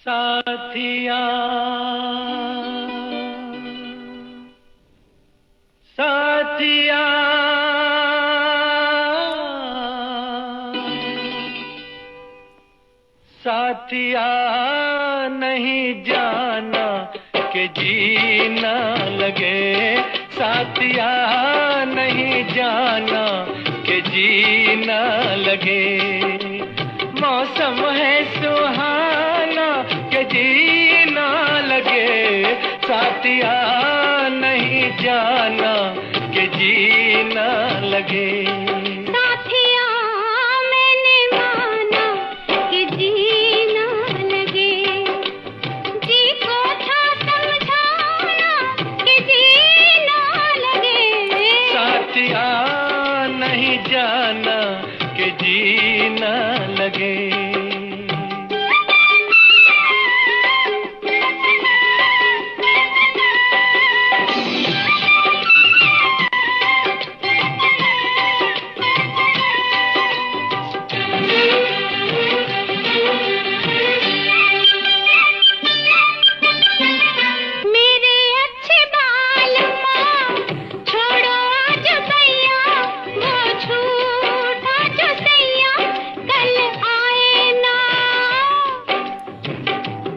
साथिया साथिया साथिया नहीं जाना कि जीना लगे, साथिया नहीं जाना कि जीना लगे। मौसम है सुहाना कि जीना लगे, साथिया नहीं जाना कि जीना लगे। साथिया मैंने माना कि जीना लगे, जी को था समझाना कि जीना लगे। साथिया नहीं जाना कि जीना लगे।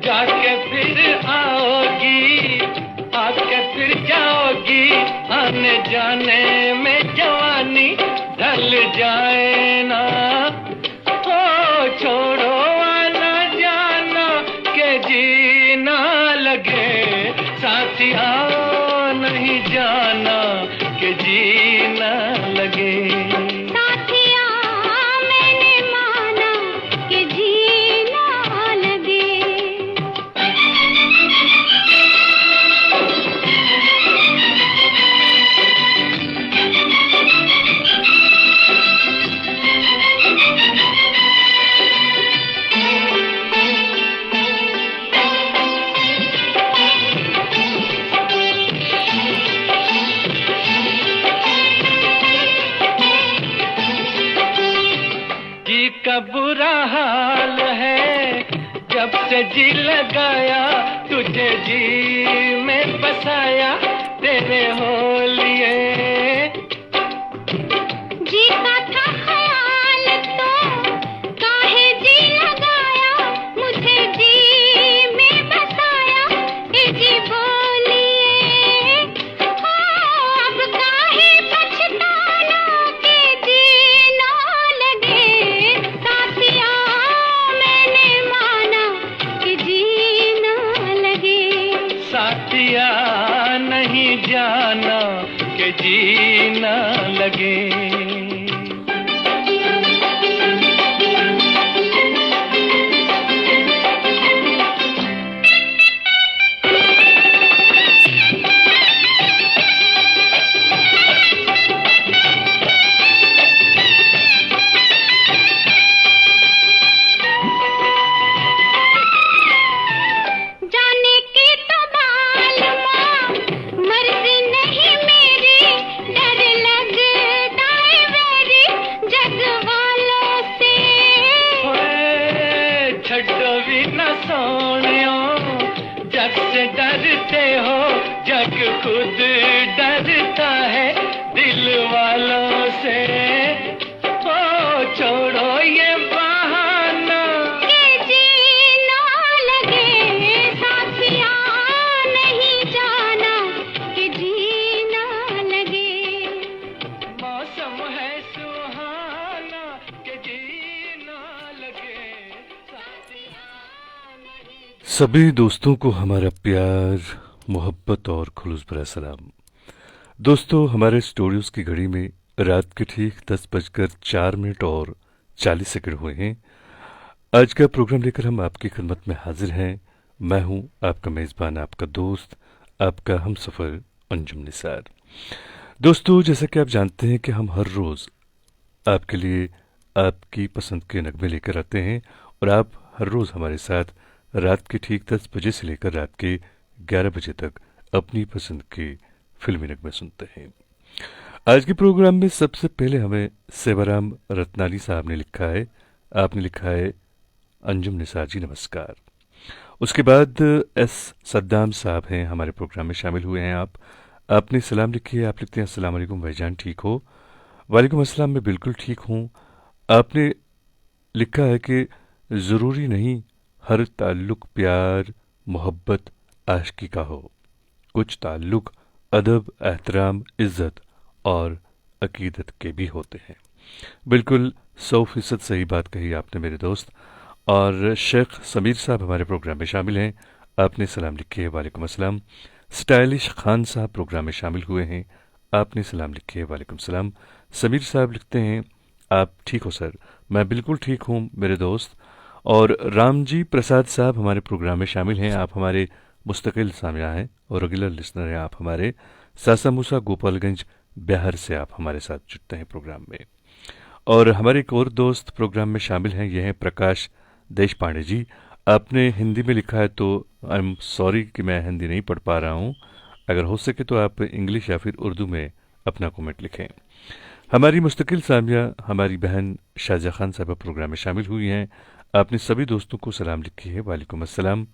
जाके फिर आओगी, आके फिर जाओगी, आने जाने में जवानी ढल जाए ना। ओ छोड़ो आना जाना के जीना लगे, साथिया नहीं जाना के जीना लगे। का बुरा हाल है जब से जी लगाया, तुझे जी में बसाया तेरे हो लिए। जी का था ख्याल तो काहे जी लगाया, मुझे जी में बसाया ए जी बोलिए। अब काहे पछताना के जीना लगे, साथिया मैंने माना कि जीना लगे। साथिया नहीं जाना कि जीना लगे। जग से डरते हो, जग खुद डरता है दिल वालों से। ओ छोड़ो ये बहाना कि जीना लगे, साथिया नहीं जाना कि जीना लगे। मौसम है सुहाना कि जीना लगे, साथिया नहीं। सभी दोस्तों को हमारा प्यार, मोहब्बत और खुलूस भरा सलाम। दोस्तों, हमारे स्टूडियोज़ की घड़ी में रात के ठीक 10:04 और 40 सेकंड हुए हैं। आज का प्रोग्राम लेकर हम आपकी खिदमत में हाजिर हैं। मैं हूं आपका मेज़बान, आपका दोस्त, आपका हमसफ़र अंजुम निसार। दोस्तों, जैसा कि आप जानते हैं कि हम हर रोज़ आपके लिए आपकी पसंद के नगमे लेकर आते हैं और आप हर रोज़ हमारे साथ रात के ठीक 10 बजे से लेकर रात के 11 बजे तक अपनी पसंद के फिल्मी नगमे सुनते हैं। आज के प्रोग्राम में सबसे पहले हमें सेवाराम रत्नाली साहब ने लिखा है। आपने लिखा है, अंजुम निसार जी नमस्कार। उसके बाद एस सद्दाम साहब हैं, हमारे प्रोग्राम में शामिल हुए हैं। आपने सलाम लिखी है, आप लिखते हैं अस्सलाम वालेकुम भाईजान, ठीक हो? वालेकुम अस्सलाम, मैं बिल्कुल ठीक हूँ। आपने लिखा है कि ज़रूरी नहीं हर ताल्लुक प्यार मोहब्बत आशिकी का हो, कुछ ताल्लुक अदब एहतराम इज़्ज़त और अकीदत के भी होते हैं। बिल्कुल 100% सही बात कही आपने मेरे दोस्त। और शेख समीर साहब हमारे प्रोग्राम में शामिल हैं, आपने सलाम लिखी है, वालेकुम अस्सलाम। स्टाइलिश खान साहब प्रोग्राम में शामिल हुए हैं, आपने सलाम लिखी है, वालेकुम सलाम। समीर साहब लिखते हैं आप ठीक हो सर? मैं बिल्कुल ठीक हूँ मेरे दोस्त। और रामजी प्रसाद साहब हमारे प्रोग्राम में शामिल हैं, आप हमारे मुस्तकिल सामिया हैं और रेगुलर लिसनर हैं आप हमारे। सासा मूसा गोपालगंज बिहार से आप हमारे साथ जुड़ते हैं प्रोग्राम में। और हमारे एक और दोस्त प्रोग्राम में शामिल हैं, ये हैं प्रकाश देश पांडे जी। आपने हिंदी में लिखा है तो आई एम सॉरी कि मैं हिंदी नहीं पढ़ पा रहा हूँ, अगर हो सके तो आप इंग्लिश या फिर उर्दू में अपना कमेंट लिखें। हमारी मुस्तकिल सामिया हमारी बहन शाहजहाँ खान साहबा प्रोग्राम में शामिल हुई हैं, आपने सभी दोस्तों को सलाम लिखी है, वालेकुम अस्सलाम।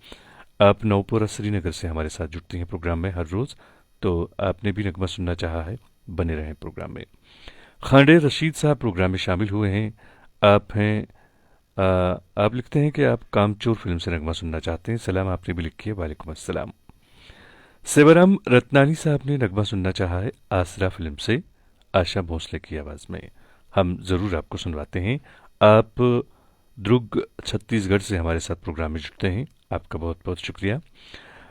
आप नौपुरा श्रीनगर से हमारे साथ जुड़ती हैं प्रोग्राम में हर रोज़, तो आपने भी नगमा सुनना चाहा है, बने रहें प्रोग्राम में। खांडे रशीद साहब प्रोग्राम में शामिल हुए हैं, आप लिखते हैं कि आप कामचोर फिल्म से नगमा सुनना चाहते हैं, सलाम आपने भी लिखी है, वालेकुम अस्सलाम। सेवराम रत्नानी साहब ने नगमा सुनना चाहा है आसरा फिल्म से, आशा भोसले की आवाज़ में, हम ज़रूर आपको सुनवाते हैं। आप दुर्ग छत्तीसगढ़ से हमारे साथ प्रोग्राम में जुड़ते हैं, आपका बहुत बहुत शुक्रिया।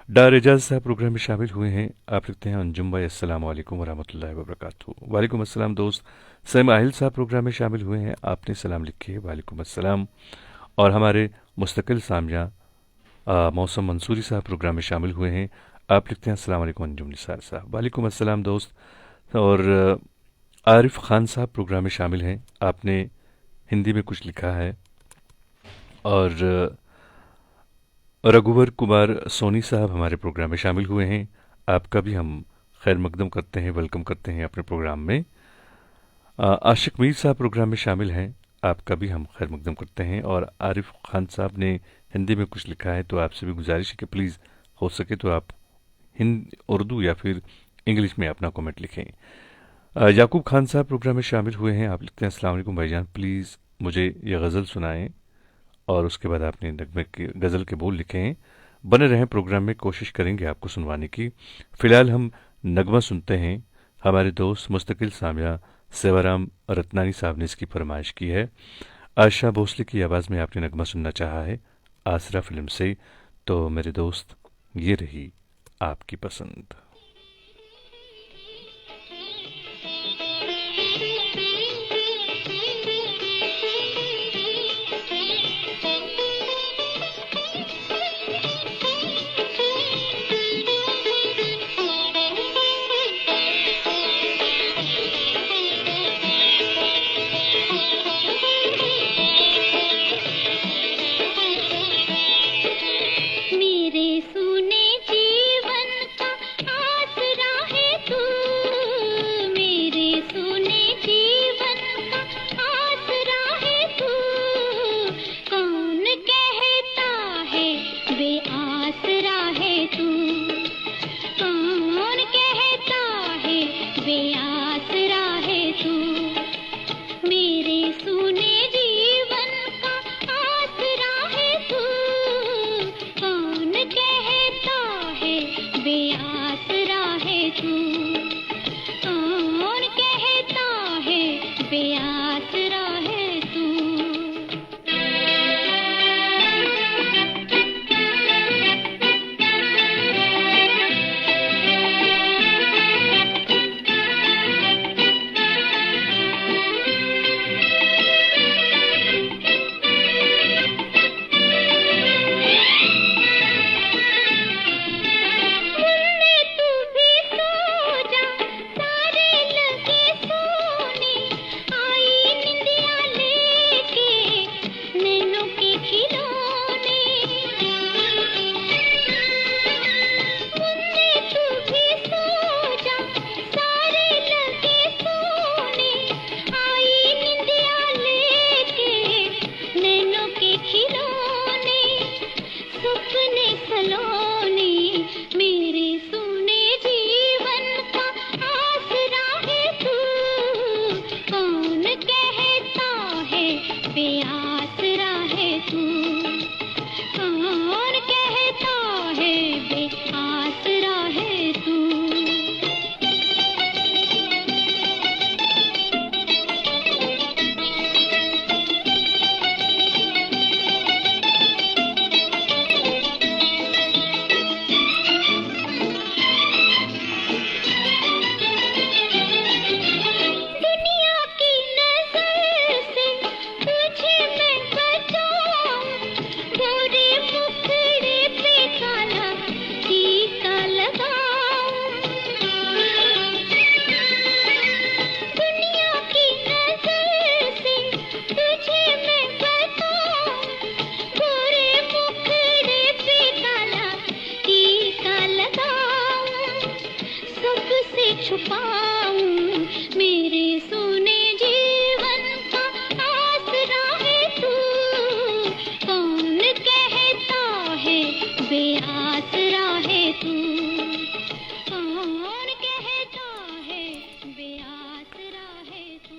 डार एजाज साहब प्रोग्राम में शामिल हुए हैं, आप लिखते हैं अंजुम भाई अस्सलाम वालेकुम वरहमतुल्लाहि वबरकातुहू, वालेकुम अस्सलाम दोस्त। सैम आहिल साहब प्रोग्राम में शामिल हुए हैं, आपने सलाम लिखी है, वालेकुम अस्सलाम। और हमारे मुस्तकिल सामिया मौसम मंसूरी साहब प्रोग्राम में शामिल हुए हैं, आप लिखते हैं अस्सलाम वालेकुम अंजुम निसार साहब, वालेकुम अस्सलाम दोस्त। और आरिफ खान साहब प्रोग्राम में शामिल हैं, आपने हिंदी में कुछ लिखा है। और रघुवर कुमार सोनी साहब हमारे प्रोग्राम में शामिल हुए हैं, आपका भी हम खैर मकदम करते हैं, वेलकम करते हैं अपने प्रोग्राम में। आशिक मीर साहब प्रोग्राम में शामिल हैं, आपका भी हम खैर मकदम करते हैं। और आरिफ खान साहब ने हिंदी में कुछ लिखा है, तो आपसे भी गुजारिश है कि प्लीज़ हो सके तो आप हिंदी उर्दू या फिर इंग्लिश में अपना कमेंट लिखें। याकूब खान साहब प्रोग्राम में शामिल हुए हैं, आप लिखते हैं अस्सलाम वालेकुम भाईजान, प्लीज़ मुझे ये गज़ल सुनाएं। और उसके बाद आपने नगमे के गज़ल के बोल लिखे हैं, बने रहें प्रोग्राम में, कोशिश करेंगे आपको सुनवाने की। फ़िलहाल हम नगमा सुनते हैं, हमारे दोस्त मुस्तकिल सामिया सेवाराम रत्नानी साहब ने इसकी फरमाइश की है। आशा भोसले की आवाज़ में आपने नगमा सुनना चाहा है आसरा फिल्म से, तो मेरे दोस्त ये रही आपकी पसंद। मेरे सुने जीवन का वालों ने मेरे सुने जीवन का आसरा है तू। कौन कहता है बेआसरा है तू, कौन कहता है बेआसरा है तू। दुनिया की नजर से तुझे मैं बचाऊं, गोरे मुखड़े पे काला टीका लगाऊं। दुनिया की नजर से तुझे मैं बचाऊं, गोरे मुखड़े पे काला टीका लगाऊं। सबसे छुपाऊं मेरे सोने जीवन का आसरा है तू। कौन कहता है बेआसरा है तू, कौन कहता है बेआसरा है तू।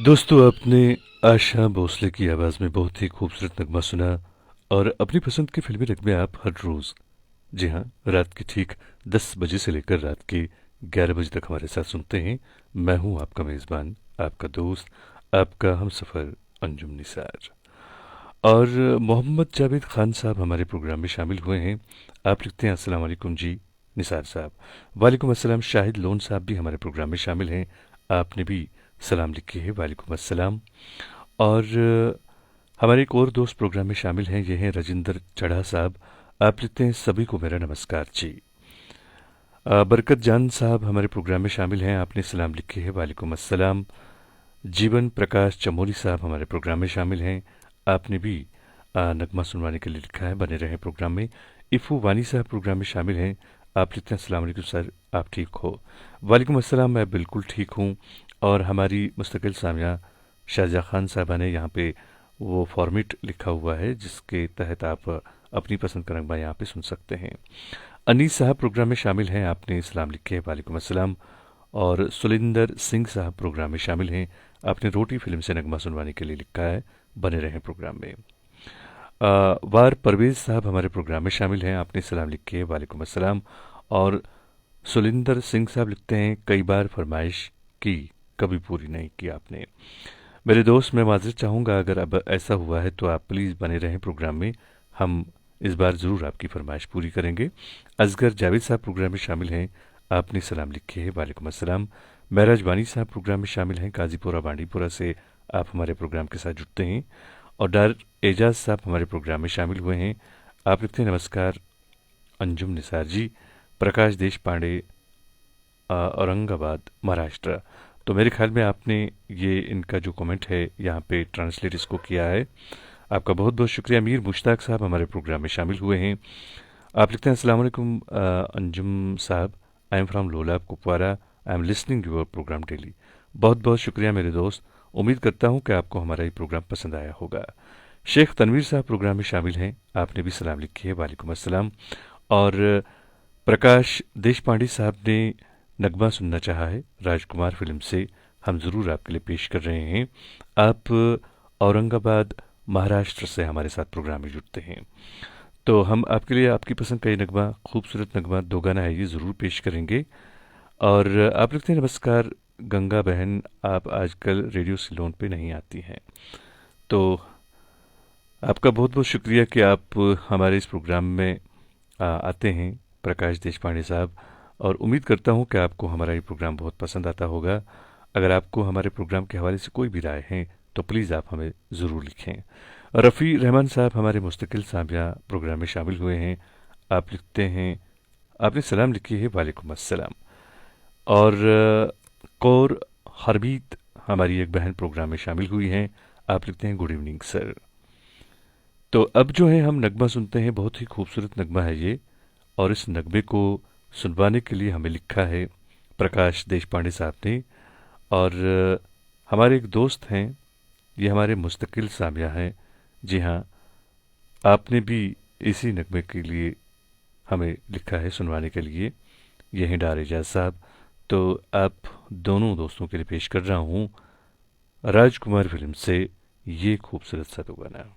दोस्तों, आपने आशा भोसले की आवाज़ में बहुत ही खूबसूरत नगमा सुना और अपनी पसंद की फिल्मी नगमे आप हर रोज़, जी हाँ, रात के ठीक 10 बजे से लेकर रात के 11 बजे तक हमारे साथ सुनते हैं। मैं हूँ आपका मेज़बान, आपका दोस्त, आपका हमसफ़र अंजुम निसार। और मोहम्मद जावेद ख़ान साहब हमारे प्रोग्राम में शामिल हुए हैं। आप लिखते हैं अस्सलाम वालेकुम जी निसार साहब। वालेकुम अस्सलाम। शाहिद लोन साहब भी हमारे प्रोग्राम में शामिल हैं। आपने भी सलाम लिखी है, वालेकुम अस्सलाम। और हमारे एक और दोस्त प्रोग्राम में शामिल हैं, ये हैं राजिंदर चढ़ा साहब। आप लिखते हैं सभी को मेरा नमस्कार जी। बरकत जान साहब हमारे प्रोग्राम में शामिल हैं। आपने सलाम लिखी है, वालेकुम अस्सलाम। जीवन प्रकाश चमोली साहब हमारे प्रोग्राम में शामिल हैं। आपने भी नगमा सुनवाने के लिए लिखा है, बने रहे प्रोग्राम में। इफ़ू वानी साहब प्रोग्राम में शामिल हैं। आप लिखते हैं अस्सलाम वालेकुम सर, आप ठीक हो? वालेकुम अस्सलाम, मैं बिल्कुल ठीक हूँ। और हमारी मुस्तकिल सामिया शाहजहाँ खान साहबा ने यहाँ पे वो फॉर्मेट लिखा हुआ है जिसके तहत आप अपनी पसंद का नगमा यहाँ पे सुन सकते हैं। अनीस साहब प्रोग्राम में शामिल हैं। आपने सलाम लिखे है, वालेकुम अस्सलाम। और सुलिंदर सिंह साहब प्रोग्राम में शामिल हैं। आपने रोटी फिल्म से नगमा सुनवाने के लिए लिखा है, बने रहे प्रोग्राम में। वार परवेज साहब हमारे प्रोग्राम में शामिल हैं। आपने सलाम लिखे है, वालेकुम अस्सलाम। और सुलिंदर सिंह साहब लिखते हैं कई बार फरमाइश की, कभी पूरी नहीं की आपने। मेरे दोस्त, मैं माजरत चाहूँगा अगर अब ऐसा हुआ है तो आप प्लीज़ बने रहें प्रोग्राम में। हम इस बार ज़रूर आपकी फरमाइश पूरी करेंगे। असगर जावेद साहब प्रोग्राम में शामिल हैं। आपने सलाम लिखे है, वालेकुम अस्सलाम। महराज वानी साहब प्रोग्राम में शामिल हैं। काजीपुरा बांडीपुरा से आप हमारे प्रोग्राम के साथ जुड़ते हैं। और डार एजाज साहब हमारे प्रोग्राम में शामिल हुए हैं। आप लिखते हैं नमस्कार अंजुम निसार जी। प्रकाश देश पांडे, औरंगाबाद, महाराष्ट्र। तो मेरे ख्याल में आपने ये इनका जो कमेंट है यहाँ पे ट्रांसलेट इसको किया है। आपका बहुत बहुत शुक्रिया। मीर मुश्ताक साहब हमारे प्रोग्राम में शामिल हुए हैं। आप लिखते हैं अस्सलाम वालेकुम अंजुम साहब, I am from Lolab Kupwara, I am listening your program daily. बहुत बहुत शुक्रिया मेरे दोस्त। उम्मीद करता हूँ कि आपको हमारा ये प्रोग्राम पसंद आया होगा। शेख तनवीर साहब प्रोग्राम में शामिल हैं। आपने भी सलाम लिखी है, वालेकुम अस्सलाम। और प्रकाश देश पांडे साहब ने नगमा सुनना चाहा है, राजकुमार फिल्म से। हम ज़रूर आपके लिए पेश कर रहे हैं। आप औरंगाबाद, महाराष्ट्र से हमारे साथ प्रोग्राम में जुड़ते हैं, तो हम आपके लिए आपकी पसंद का ये नगमा, खूबसूरत नगमा दो गाना है, ये ज़रूर पेश करेंगे। और आप लिखते हैं नमस्कार गंगा बहन, आप आजकल रेडियो सिलोन पे नहीं आती हैं। तो आपका बहुत बहुत शुक्रिया कि आप हमारे इस प्रोग्राम में आते हैं प्रकाश देशपांडे साहब। और उम्मीद करता हूं कि आपको हमारा ये प्रोग्राम बहुत पसंद आता होगा। अगर आपको हमारे प्रोग्राम के हवाले से कोई भी राय है तो प्लीज़ आप हमें ज़रूर लिखें। रफ़ी रहमान साहब हमारे मुस्तकिल सामिया प्रोग्राम में शामिल हुए हैं। आप लिखते हैं, आपने सलाम लिखी है, वालेकुम अस्सलाम। और कौर हरमीत हमारी एक बहन प्रोग्राम में शामिल हुई हैं। आप लिखते हैं गुड इवनिंग सर। तो अब जो है हम नगमा सुनते हैं, बहुत ही खूबसूरत नगमा है ये। और इस नगमे को सुनवाने के लिए हमें लिखा है प्रकाश देशपांडे साहब ने। और हमारे एक दोस्त हैं, ये हमारे मुस्तकिल सामिया हैं। जी हाँ, आपने भी इसी नगमे के लिए हमें लिखा है सुनवाने के लिए, ये हैं डार एजाज साहब। तो आप दोनों दोस्तों के लिए पेश कर रहा हूँ राजकुमार फिल्म से ये खूबसूरत सा दो गाना।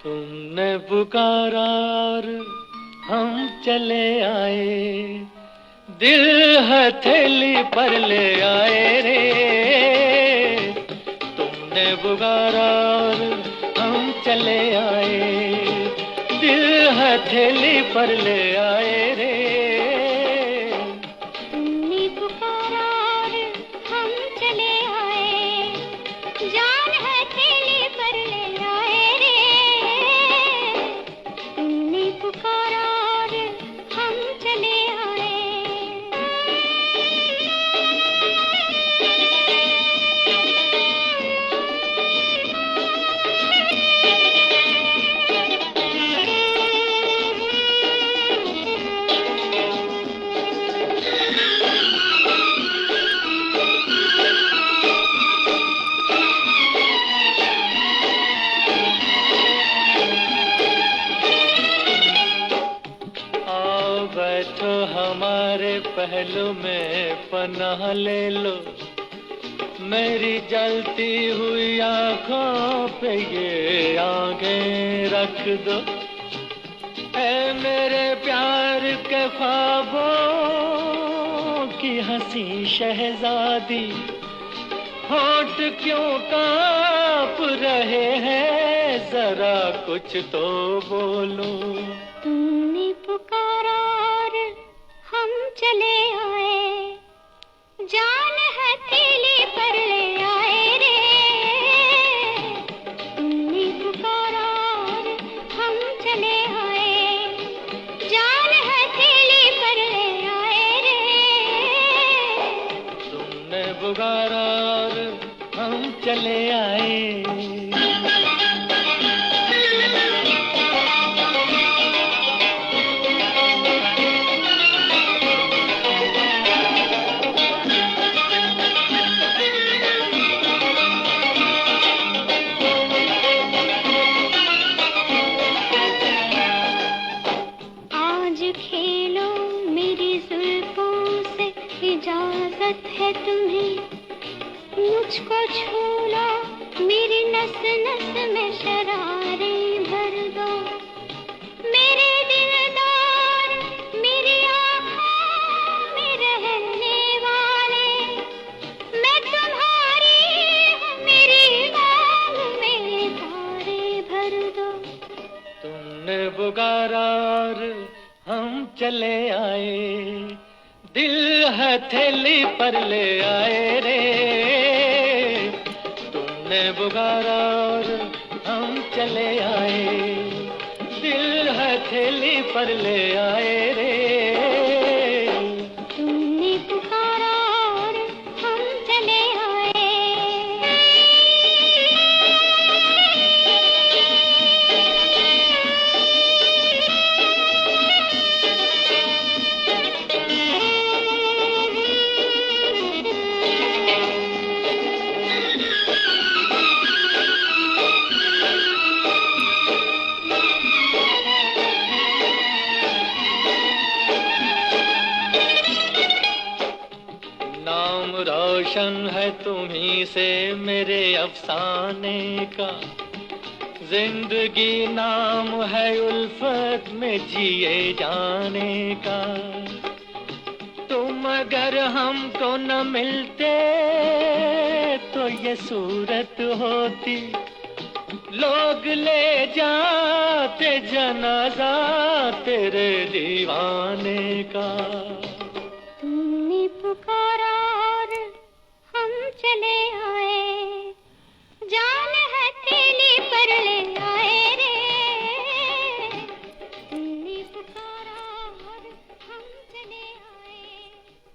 तुमने पुकारा और हम चले आए, दिल हथेली पर ले आए रे। तुमने पुकारा और हम चले आए, दिल हथेली पर ले आए रे। तुमने पुकारा और हम चले आए, जान हथेली पर ले आए रे। तुमने पुकारा और हम चले आए। आओ बैठो हमारे पहलू में पनाह ले लो, मेरी जलती हुई आंखों पे ये आंखें रख दो। ऐ मेरे प्यार के ख्वाबों की हंसी शहजादी, होठ क्यों कांप रहे हैं, जरा कुछ तो बोलो। तुमने पुकारा और हम चले आए, जान हथेली पर ले आए रे। तुमने पुकारा और हम चले आए, जान हथेली पर ले आए रे। तुमने पुकारा और हम चले आए। आज खेलो मेरी जुल्फों से, इजाजत है तुम्हें। मुझको छू लो, मेरी नस नस में शरारे भर दो। मेरे दिलदार, मेरी आँखों में रहने वाले, मैं तुम्हारी हूँ, मेरी मांग में तारे भर दो। तुमने पुकारा और हम चले आए, दिल हथेली पर ले आए रे। तुमने पुकारा और हम चले आए, दिल हथेली पर ले आए रे। तुमने पुकारा और हम चले आए। नाम रोशन है तुम्ही से मेरे अफसाने का, जिंदगी नाम है उल्फत में जिए जाने का। तुम अगर हमको न मिलते तो ये सूरत होती, लोग ले जाते जनाजा तेरे दीवाने का।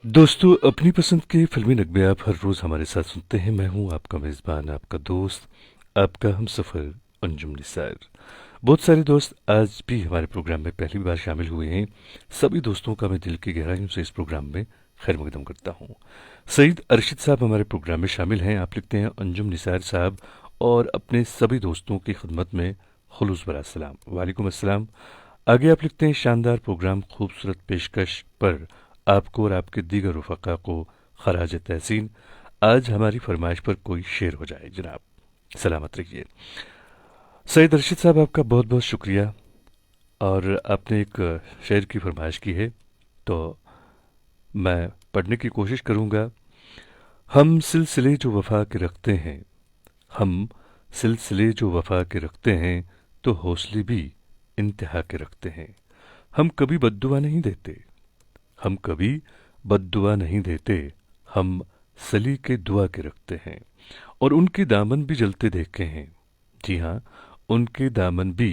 दोस्तों, अपनी पसंद के फिल्मी नगमे आप हर रोज़ हमारे साथ सुनते हैं। मैं हूं आपका मेज़बान, आपका दोस्त, आपका हमसफ़र अंजुम निसार। बहुत सारे दोस्त आज भी हमारे प्रोग्राम में पहली बार शामिल हुए हैं। सभी दोस्तों का मैं दिल की गहराइयों से इस प्रोग्राम में खैर मकदम करता हूं। सईद अरशद साहब हमारे प्रोग्राम में शामिल हैं। आप लिखते हैं अंजुम निसार साहब और अपने सभी दोस्तों की खिदमत में खुलूस भरा सलाम। वालेकुम अस्सलाम। आगे आप लिखते हैं शानदार प्रोग्राम, खूबसूरत पेशकश पर आपको और आपके दीगर रफ़क़ा को खराज तहसीन। आज हमारी फरमाइश पर कोई शेर हो जाए जनाब। सलामत रहिए। सईद अरशद साहब, आपका बहुत बहुत शुक्रिया। और आपने एक शेर की फरमाइश की है तो मैं पढ़ने की कोशिश करूँगा। हम सिलसिले जो वफ़ा के रखते हैं, हम सिलसिले जो वफ़ा के रखते हैं, तो हौसले भी इंतहा के रखते हैं। हम कभी बद्दुआ नहीं देते, हम कभी बद्दुआ नहीं देते, हम सलीके दुआ के रखते हैं। और उनके दामन भी जलते देखे हैं। जी हाँ, उनके दामन भी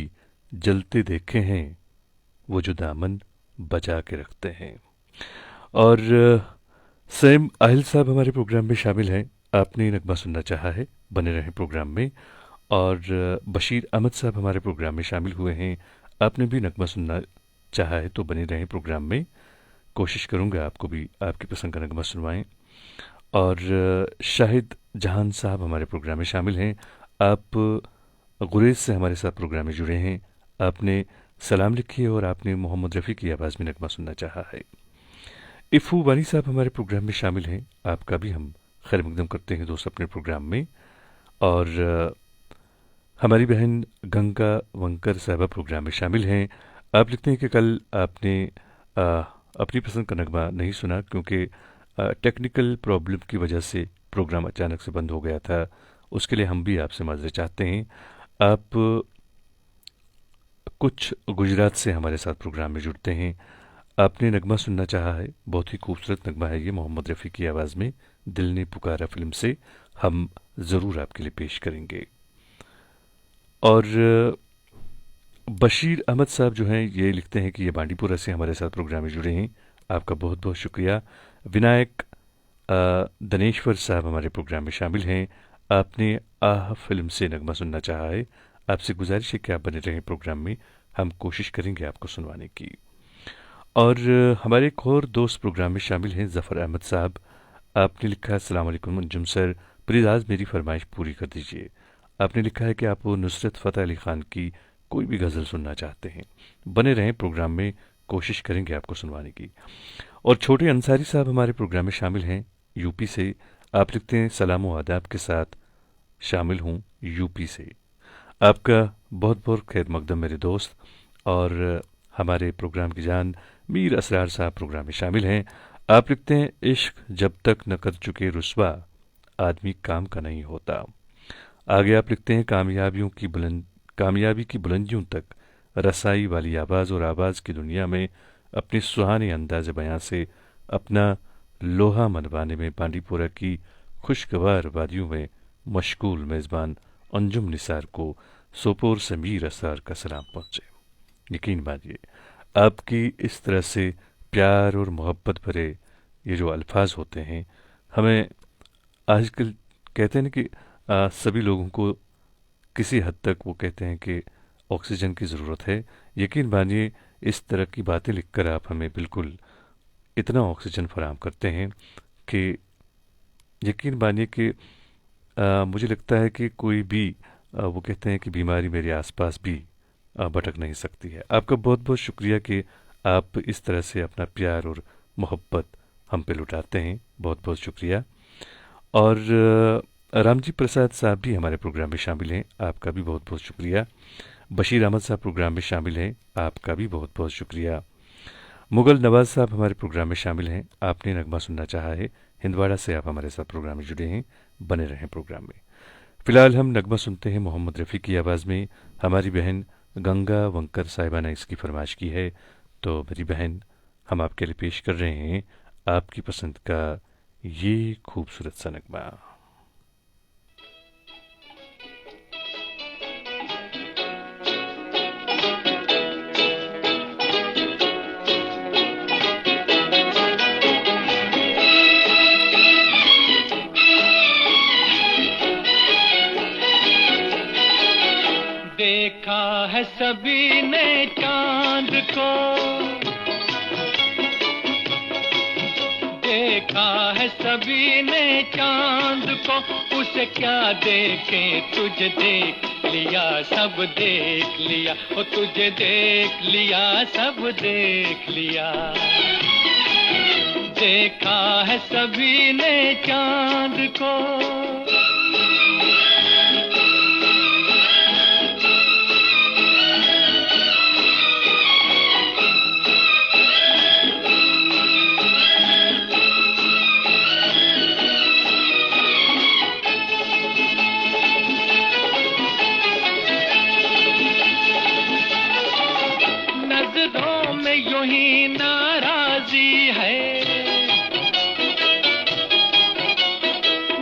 जलते देखे हैं, वो जो दामन बचा के रखते हैं। और सैम आहिल साहब हमारे प्रोग्राम में शामिल हैं। आपने नगमा सुनना चाहा है, बने रहें प्रोग्राम में। और बशीर अहमद साहब हमारे प्रोग्राम में शामिल हुए हैं। आपने भी नगमा सुनना चाहा है तो बने रहें प्रोग्राम में। कोशिश करूंगा आपको भी आपकी पसंद का नगमा सुनवाएं। और शाहिद जहान साहब हमारे प्रोग्राम में शामिल हैं। आप गुरेज से हमारे साथ प्रोग्राम में जुड़े हैं। आपने सलाम लिखी है और आपने मोहम्मद रफ़ी की आवाज़ में नगमा सुनना चाहा है। इफ़ू वानी साहब हमारे प्रोग्राम में शामिल हैं। आपका भी हम खैर मकदम करते हैं दोस्त अपने प्रोग्राम में। और हमारी बहन गंगा वंकर साहबा प्रोग्राम में शामिल हैं। आप लिखते हैं कि कल आपने अपनी पसंद का नगमा नहीं सुना क्योंकि टेक्निकल प्रॉब्लम की वजह से प्रोग्राम अचानक से बंद हो गया था। उसके लिए हम भी आपसे माजरत चाहते हैं। आप कुछ गुजरात से हमारे साथ प्रोग्राम में जुड़ते हैं। आपने नगमा सुनना चाहा है, बहुत ही खूबसूरत नगमा है ये, मोहम्मद रफ़ी की आवाज़ में दिल ने पुकारा फिल्म से। हम ज़रूर आपके लिए पेश करेंगे। और बशीर अहमद साहब जो हैं ये लिखते हैं कि ये बांडीपुरा से हमारे साथ प्रोग्राम में जुड़े हैं। आपका बहुत बहुत शुक्रिया। विनायक दनेश्वर साहब हमारे प्रोग्राम में शामिल हैं। आपने आह फिल्म से नगमा सुनना चाहा है। आपसे गुजारिश है कि आप बने रहें प्रोग्राम में, हम कोशिश करेंगे आपको सुनवाने की। और हमारे एक और दोस्त प्रोग्राम में शामिल हैं, ज़फ़र अहमद साहब। आपने लिखा है अस्सलाम वालेकुम अंजुम सर, प्लीज़ आज मेरी फरमाइश पूरी कर दीजिए। आपने लिखा है कि आप नुसरत फ़तेह अली ख़ान की कोई भी गज़ल सुनना चाहते हैं। बने रहें प्रोग्राम में, कोशिश करेंगे आपको सुनवाने की। और छोटे अंसारी साहब हमारे प्रोग्राम में शामिल हैं यूपी से। आप लिखते हैं सलाम व आदाब के साथ शामिल हूँ यूपी से। आपका बहुत बहुत खैर मकदम मेरे दोस्त। और हमारे प्रोग्राम की जान मीर असरार साहब प्रोग्राम में शामिल हैं। आप लिखते हैं इश्क जब तक न कर चुके रुस्वा, आदमी काम का नहीं होता। आगे आप लिखते हैं कामयाबी की बुलंदियों तक रसाई वाली आवाज़ और आवाज़ की दुनिया में अपने सुहाने अंदाज बयां से अपना लोहा मनवाने में बांडीपुरा की खुशगवार वादियों में मशगूल मेज़बान अंजुम निसार को सोपोर से मीर असरार का सलाम पहुँचे। यकीन मानिए, आपकी इस तरह से प्यार और मोहब्बत भरे ये जो अल्फाज होते हैं, हमें आजकल कहते हैं ना कि सभी लोगों को किसी हद तक वो कहते हैं कि ऑक्सीजन की ज़रूरत है। यकीन मानिए, इस तरह की बातें लिखकर आप हमें बिल्कुल इतना ऑक्सीजन फराहम करते हैं कि यकीन मानिए कि मुझे लगता है कि कोई भी वो कहते हैं कि बीमारी मेरे आसपास भी भटक नहीं सकती है। आपका बहुत बहुत शुक्रिया कि आप इस तरह से अपना प्यार और मोहब्बत हम पे लुटाते हैं। बहुत बहुत शुक्रिया। और रामजी प्रसाद साहब भी हमारे प्रोग्राम में शामिल हैं। आपका भी बहुत बहुत शुक्रिया। बशीर अहमद साहब प्रोग्राम में शामिल हैं। आपका भी बहुत बहुत शुक्रिया। मुगल नवाज़ साहब हमारे प्रोग्राम में शामिल हैं। आपने नगमा सुनना चाहा है। हिंदवाड़ा से आप हमारे साथ प्रोग्राम में जुड़े हैं। बने रहें प्रोग्राम में। फ़िलहाल हम नगमा सुनते हैं मोहम्मद रफ़ी की आवाज़ में। हमारी बहन गंगा वंकर साहिबा ने इसकी फरमाइश की है, तो मेरी बहन हम आपके लिए पेश कर रहे हैं आपकी पसंद का ये खूबसूरत सा नगमा। सभी ने चांद को, देखा है सभी ने चांद को, उसे क्या देखे तुझे देख लिया, सब देख लिया, ओ तुझे देख लिया, सब देख लिया। देखा है सभी ने चांद को। नजरों में यूं ही नाराजी है,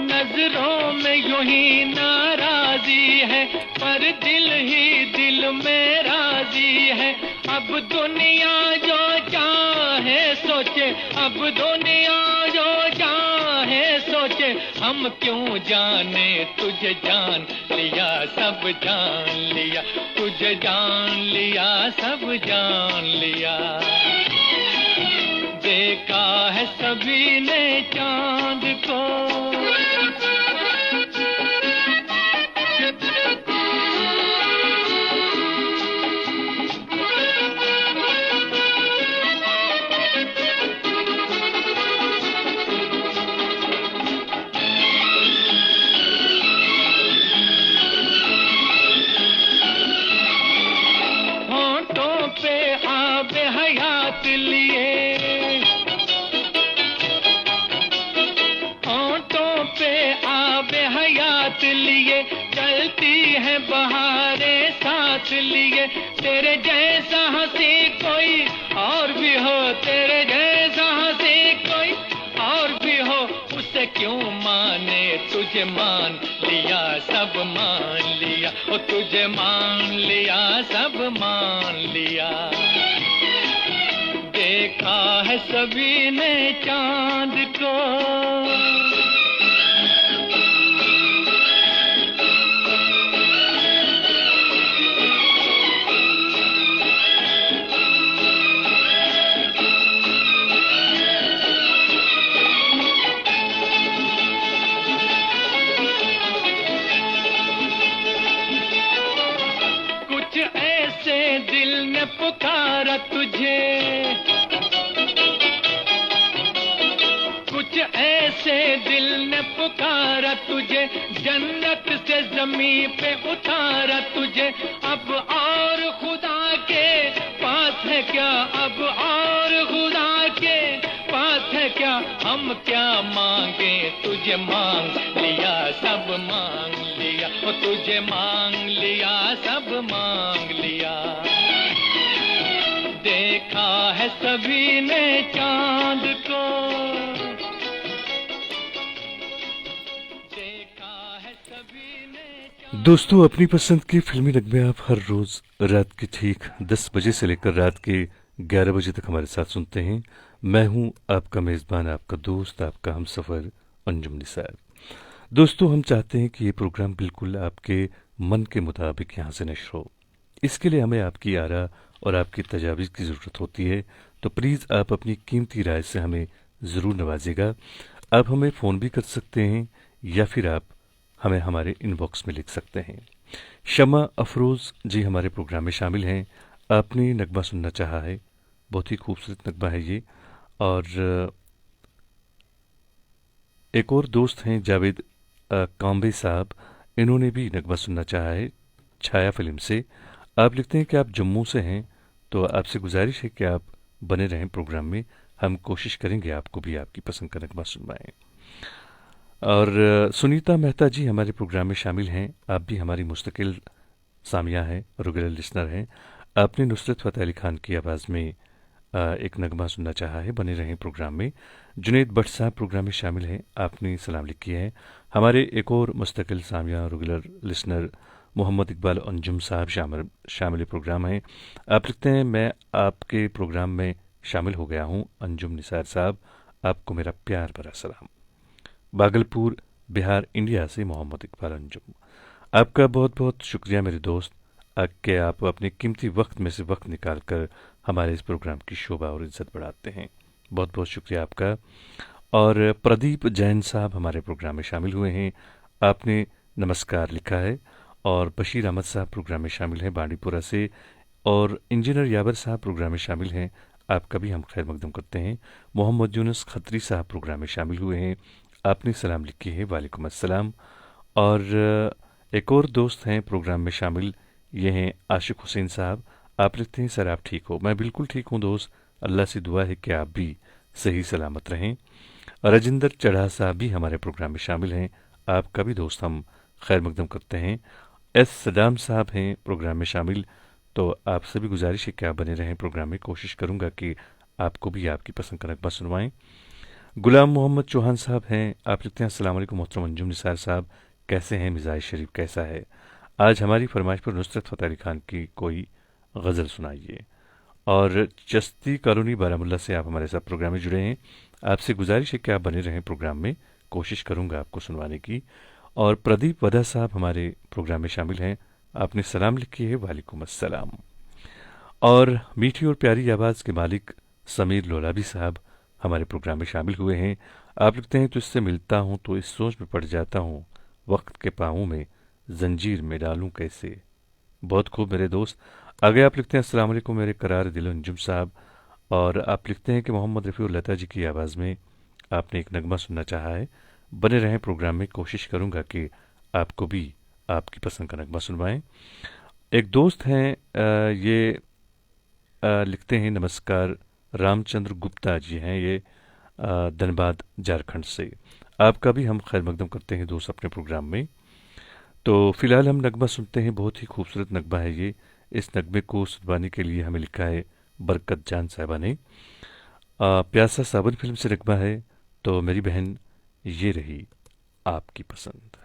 नजरों में यूं ही नाराजी है, पर दिल ही दिल में राजी है। अब दुनिया जो चाहे सोचे, अब दुनिया जो चाहे सोचे, हम क्यों जाने तुझे जान लिया, सब जान लिया, तुझे जान लिया, सब जान लिया। देखा है सभी ने चांद को। होंठों पे आबे हयात लिए, होंठों पे आबे हयात लिए, चलती है बहारें साथ लिए। तेरे जैसा हंसी कोई और भी हो, तेरे जैसा हंसी कोई और भी हो, उसे क्यों माने तुझे मान लिया, सब मान लिया, ओ तुझे मान लिया, सब मान लिया। देखा है सभी ने चांद को। कुछ ऐसे दिल ने पुकारा तुझे, कुछ ऐसे दिल ने पुकारा तुझे, जन्नत से ज़मीं पे उतारा तुझे। अब और खुदा के पास है क्या, अब और खुदा के पास है क्या, हम क्या मांगे तुझे मांग लिया, सब मांग लिया, ओ तुझे मांग लिया, सब मांग लिया। देखा है सभी ने चांद को। देखा है सभी ने चांद। दोस्तों, अपनी पसंद की फिल्मी नगमे आप हर रोज रात के ठीक 10 बजे से लेकर रात के 11 बजे तक हमारे साथ सुनते हैं। मैं हूं आपका मेज़बान, आपका दोस्त, आपका हमसफ़र अंजुम निसार। दोस्तों, हम चाहते हैं कि ये प्रोग्राम बिल्कुल आपके मन के मुताबिक यहाँ से नश्र हो। इसके लिए हमें आपकी आरा और आपकी तजावीज़ की ज़रूरत होती है, तो प्लीज़ आप अपनी कीमती राय से हमें ज़रूर नवाजिएगा। आप हमें फ़ोन भी कर सकते हैं या फिर आप हमें हमारे इनबॉक्स में लिख सकते हैं। शमा अफरोज़ जी हमारे प्रोग्राम में शामिल हैं। आपने नगमा सुनना चाहा है, बहुत ही खूबसूरत नगमा है ये। और एक और दोस्त हैं जावेद काम्बे साहब, इन्होंने भी नगमा सुनना चाहा है छाया फिल्म से। आप लिखते हैं कि आप जम्मू से हैं, तो आपसे गुजारिश है कि आप बने रहें प्रोग्राम में। हम कोशिश करेंगे आपको भी आपकी पसंद का नगमा सुनवाएं। और सुनीता मेहता जी हमारे प्रोग्राम में शामिल हैं। आप भी हमारी मुस्तकिल सामिया हैं, रेगुलर लिसनर हैं। आपने नुसरत फ़तेह अली खान की आवाज़ में एक नगमा सुनना चाहा है, बने रहें प्रोग्राम में। जुनेद भट्ट साहब प्रोग्राम में शामिल हैं, आपने सलाम लिखी है। हमारे एक और मुस्तकिल सामिया रेगुलर लिसनर मोहम्मद इकबाल अंजुम साहब शामिल प्रोग्राम हैं। आप लिखते हैं, मैं आपके प्रोग्राम में शामिल हो गया हूँ। अंजुम निसार साहब, आपको मेरा प्यार भरा सलाम। भागलपुर बिहार इंडिया से मोहम्मद इकबाल अंजुम, आपका बहुत बहुत शुक्रिया मेरे दोस्त। कि आप अपने कीमती वक्त में से वक्त निकाल कर हमारे इस प्रोग्राम की शोभा और इज्जत बढ़ाते हैं। बहुत बहुत शुक्रिया आपका। और प्रदीप जैन साहब हमारे प्रोग्राम में शामिल हुए हैं, आपने नमस्कार लिखा है। और बशीर अहमद साहब प्रोग्राम में शामिल हैं बांडीपुरा से, और इंजीनियर याबर साहब प्रोग्राम में शामिल हैं, आपका भी हम खैर मकदम करते हैं। मोहम्मद यूनुस खत्री साहब प्रोग्राम में शामिल हुए हैं, आपने सलाम लिखी है, वालेकुम अस्सलाम। और एक और दोस्त हैं प्रोग्राम में शामिल, ये हैं आशिक हुसैन साहब। आप लिखते हैं सर आप ठीक हो? मैं बिल्कुल ठीक हूँ दोस्त, अल्लाह से दुआ है कि आप भी सही सलामत रहें। राजिंदर चढ़ा साहब भी हमारे प्रोग्राम में शामिल हैं, आपका भी दोस्त हम खैर मकदम करते हैं। एस सदाम साहब हैं प्रोग्राम में शामिल, तो आपसे भी गुजारिश है कि आप बने रहें प्रोग्राम में, कोशिश करूंगा कि आपको भी आपकी पसंद का नगमा सुनवाएं। गुलाम मोहम्मद चौहान साहब हैं, आप लिखते हैं अस्सलाम वालेकुम मोहतरम अंजुम निसार साहब, कैसे हैं? मिजाज शरीफ कैसा है? आज हमारी फरमाइश पर नुसरत फ़तेह अली खान की कोई गज़ल सुनाइए। और चस्ती कॉलोनी बारामुल्ला से आप हमारे साथ प्रोग्राम में जुड़े हैं, आपसे गुजारिश है कि आप बने रहें प्रोग्राम में, कोशिश करूंगा आपको सुनवाने की। और प्रदीप वधा साहब हमारे प्रोग्राम में शामिल हैं, आपने सलाम लिखी है, वालेकुम अस्सलाम। और मीठी और प्यारी आवाज़ के मालिक समीर लोलाबी साहब हमारे प्रोग्राम में शामिल हुए हैं, आप लिखते हैं तुझसे मिलता हूँ तो इस सोच में पड़ जाता हूँ, वक्त के पाँवों में जंजीर में डालूं कैसे। बहुत खूब मेरे दोस्त। आगे आप लिखते हैं अस्सलाम वालेकुम मेरे करार दिल अंजुम साहब, और आप लिखते हैं कि मोहम्मद रफ़ी और लता जी की आवाज़ में आपने एक नगमा सुनना चाहा है, बने रहें प्रोग्राम में, कोशिश करूंगा कि आपको भी आपकी पसंद का नगमा सुनवाएं। एक दोस्त हैं ये लिखते हैं नमस्कार, रामचंद्र गुप्ता जी हैं ये धनबाद झारखंड से, आपका भी हम खैर मकदम करते हैं दोस्त अपने प्रोग्राम में। तो फ़िलहाल हम नगमा सुनते हैं, बहुत ही खूबसूरत नगमा है ये। इस नगमे को सुनवाने के लिए हमें लिखा है बरकत जान साहबा ने। प्यासा सावन फिल्म से नगमा है, तो मेरी बहन ये रही आपकी पसंद।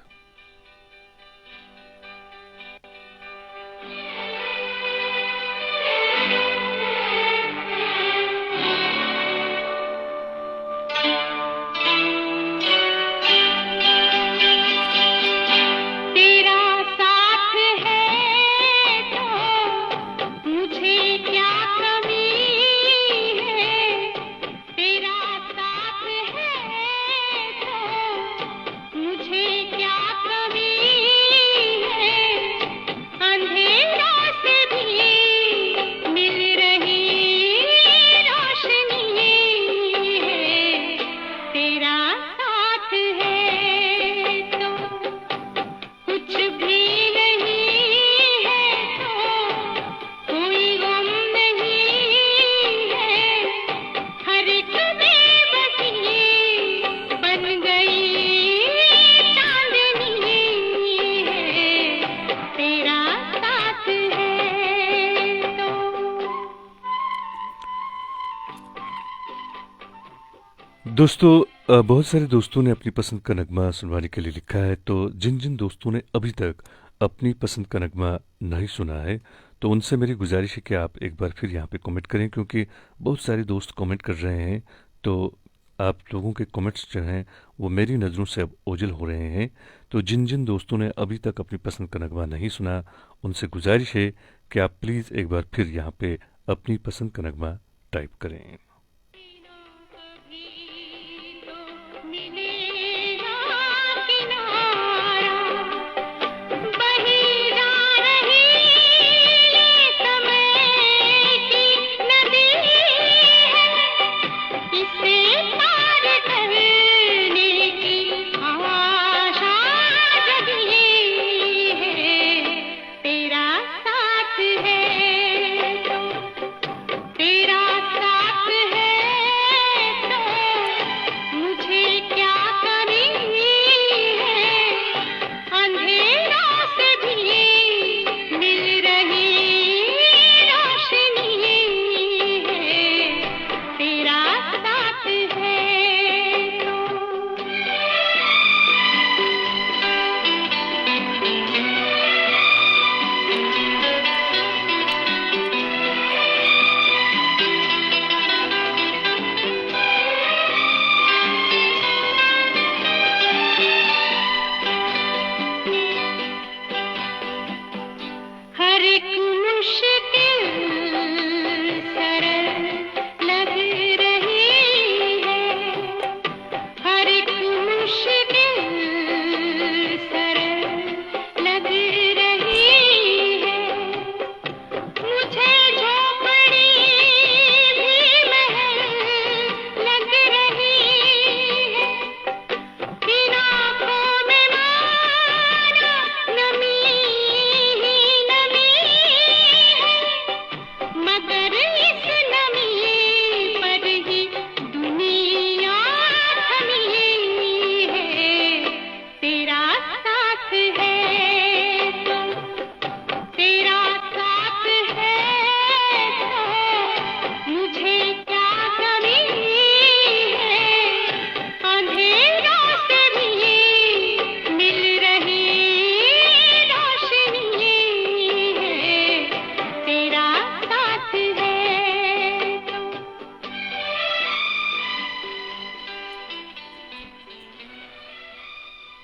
दोस्तों बहुत सारे दोस्तों ने अपनी पसंद का नगमा सुनवाने के लिए लिखा है, तो जिन जिन दोस्तों ने अभी तक अपनी पसंद का नगमा नहीं सुना है, तो उनसे मेरी गुजारिश है कि आप एक बार फिर यहाँ पे कमेंट करें, क्योंकि बहुत सारे दोस्त कमेंट कर रहे हैं, तो आप लोगों के कमेंट्स जो हैं वो मेरी नज़रों से अब ओझल हो रहे हैं। तो जिन जिन दोस्तों ने अभी तक अपनी पसंद का नगमा नहीं सुना, उनसे गुजारिश है कि आप प्लीज़ एक बार फिर यहाँ पे अपनी पसंद का नगमा टाइप करें। तेरा साथ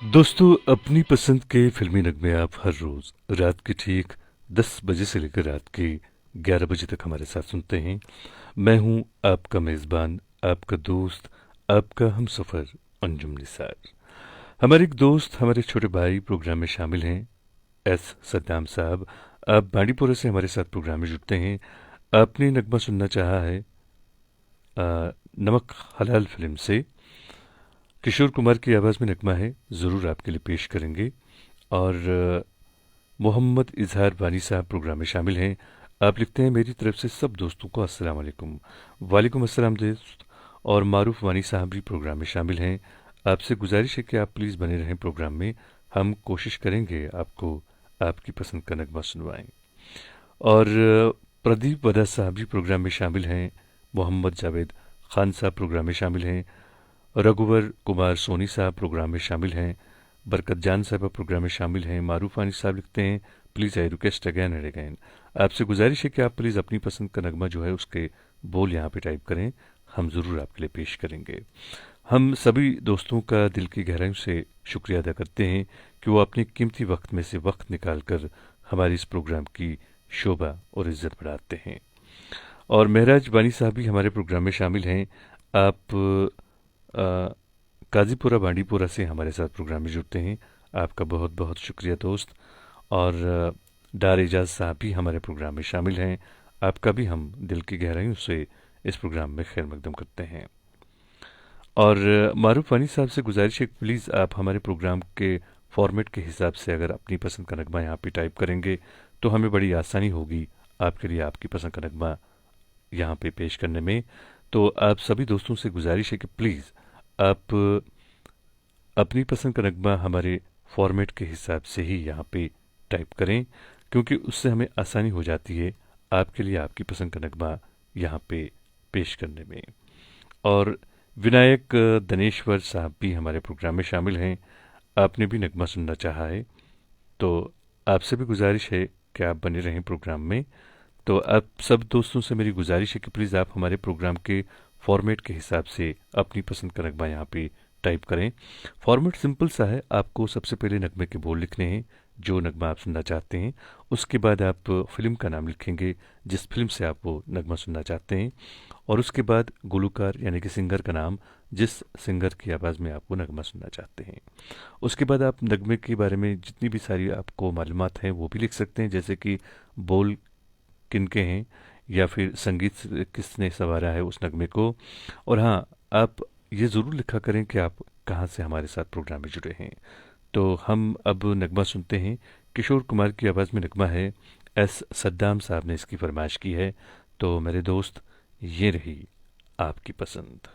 दोस्तों, अपनी पसंद के फिल्मी नगमे आप हर रोज रात के ठीक 10 बजे से लेकर रात के 11 बजे तक हमारे साथ सुनते हैं। मैं हूं आपका मेज़बान, आपका दोस्त, आपका हमसफ़र अंजुम निसार। हमारे एक दोस्त, हमारे छोटे भाई प्रोग्राम में शामिल हैं, एस सद्दाम साहब। आप बांडीपुरा से हमारे साथ प्रोग्राम में जुड़ते हैं। आपने नगमा सुनना चाहा है नमक हलाल फिल्म से। किशोर कुमार की आवाज़ में नगमा है, ज़रूर आपके लिए पेश करेंगे। और मोहम्मद इजहार वानी साहब प्रोग्राम में शामिल हैं। आप लिखते हैं, मेरी तरफ से सब दोस्तों को अस्सलाम वालेकुम। वालेकुम अस्सलाम दोस्त। और मारूफ वानी साहब भी प्रोग्राम में शामिल हैं। आपसे गुजारिश है कि आप प्लीज़ बने रहें प्रोग्राम में। हम कोशिश करेंगे आपको आपकी पसंद का नगमा सुनवाएं। और प्रदीप वदा साहब भी प्रोग्राम में शामिल हैं। मोहम्मद जावेद खान साहब प्रोग्राम में शामिल हैं। रघुवर कुमार सोनी साहब प्रोग्राम में शामिल हैं। बरकत जान साहब प्रोग्राम में शामिल हैं। मारूफ वानी साहब लिखते हैं, please I request again and again. आपसे गुजारिश है कि आप प्लीज़ अपनी पसंद का नगमा जो है उसके बोल यहाँ पे टाइप करें, हम ज़रूर आपके लिए पेश करेंगे। हम सभी दोस्तों का दिल की गहराइयों से शुक्रिया अदा करते हैं कि वो अपने कीमती वक्त में से वक्त निकाल कर हमारे इस प्रोग्राम की शोभा और इज्जत बढ़ाते हैं। और महराज वानी साहब भी हमारे प्रोग्राम में शामिल हैं। आप काजीपुरा बांडीपुरा से हमारे साथ प्रोग्राम में जुड़ते हैं। आपका बहुत बहुत शुक्रिया दोस्त। और डार एजाज साहब भी हमारे प्रोग्राम में शामिल हैं। आपका भी हम दिल की गहराइयों से इस प्रोग्राम में खैर मकदम करते हैं। और मारूफ वानी साहब से गुजारिश है, प्लीज़ आप हमारे प्रोग्राम के फॉर्मेट के हिसाब से अगर अपनी पसंद का नगमा यहाँ पे टाइप करेंगे तो हमें बड़ी आसानी होगी आपके लिए आपकी पसंद का नगमा यहाँ पे पेश करने में। तो आप सभी दोस्तों से गुजारिश है कि प्लीज़ आप अपनी पसंद का नगमा हमारे फॉर्मेट के हिसाब से ही यहाँ पे टाइप करें, क्योंकि उससे हमें आसानी हो जाती है आपके लिए आपकी पसंद का नगमा यहाँ पे पेश करने में। और विनायक दनेश्वर साहब भी हमारे प्रोग्राम में शामिल हैं। आपने भी नगमा सुनना चाहा है तो आपसे भी गुजारिश है कि आप बने रहें प्रोग्राम में। तो आप सब दोस्तों से मेरी गुजारिश है कि प्लीज़ आप हमारे प्रोग्राम के फॉर्मेट के हिसाब से अपनी पसंद का नगमा यहाँ पे टाइप करें। फॉर्मेट सिंपल सा है, आपको सबसे पहले नगमे के बोल लिखने हैं जो नगमा आप सुनना चाहते हैं। उसके बाद आप फिल्म का नाम लिखेंगे जिस फिल्म से आप वो नगमा सुनना चाहते हैं। और उसके बाद गुलूकार यानी कि सिंगर का नाम जिस सिंगर की आवाज़ में आप वो नगमा सुनना चाहते हैं। उसके बाद आप नगमे के बारे में जितनी भी सारी आपको मालूमात हैं वो भी लिख सकते हैं, जैसे कि बोल किनके हैं या फिर संगीत किसने संवारा है उस नगमे को। और हाँ, आप ये ज़रूर लिखा करें कि आप कहाँ से हमारे साथ प्रोग्राम में जुड़े हैं। तो हम अब नगमा सुनते हैं। किशोर कुमार की आवाज़ में नगमा है, एस सद्दाम साहब ने इसकी फरमाइश की है। तो मेरे दोस्त, ये रही आपकी पसंद।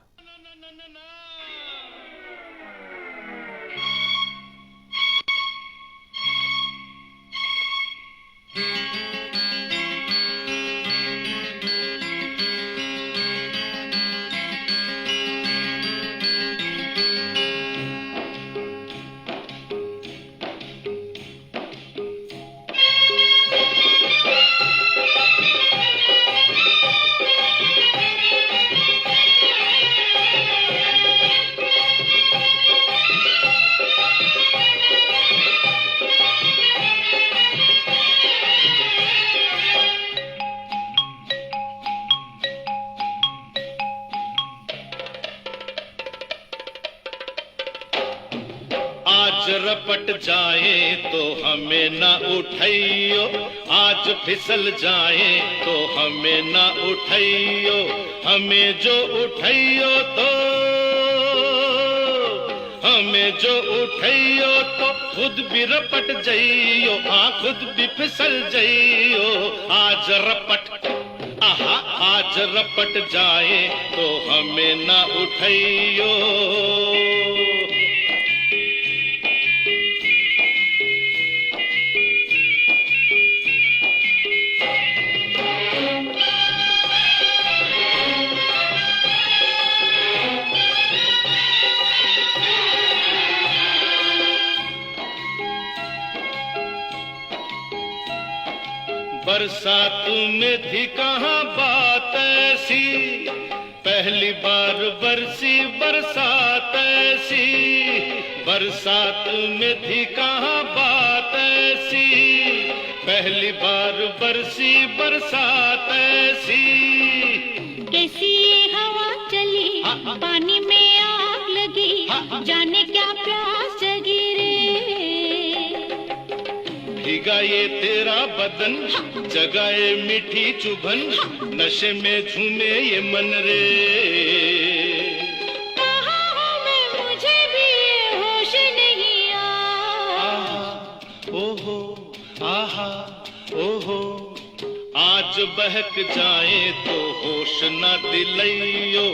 रपट जाए तो हमें ना उठाइयो, आज फिसल जाए तो हमें ना उठाइयो, हमें जो उठाइयो तो हमें जो उठाइयो तो खुद भी रपट जाइयो, हाँ खुद भी फिसल जाइयो। आज रपट आहा आज रपट जाए तो हमें ना उठाइयो। बरसात में थी कहाँ बात ऐसी, पहली बार बरसी बरसात ऐसी, बरसात में थी कहाँ बात ऐसी। पहली बार बरसी बरसात ऐसी। कैसी ये हवा चली, पानी में आग लगी, जाने क्या प्यास जगी रे। भीगा ये तेरा बदन, जगाए मीठी चुभन, नशे में झूमे ये मन रे। कहाँ हूँ मैं, मुझे भी ये होश नहीं आहा ओहो आहा ओहो। आज बहक जाए तो होश न दिलैयो,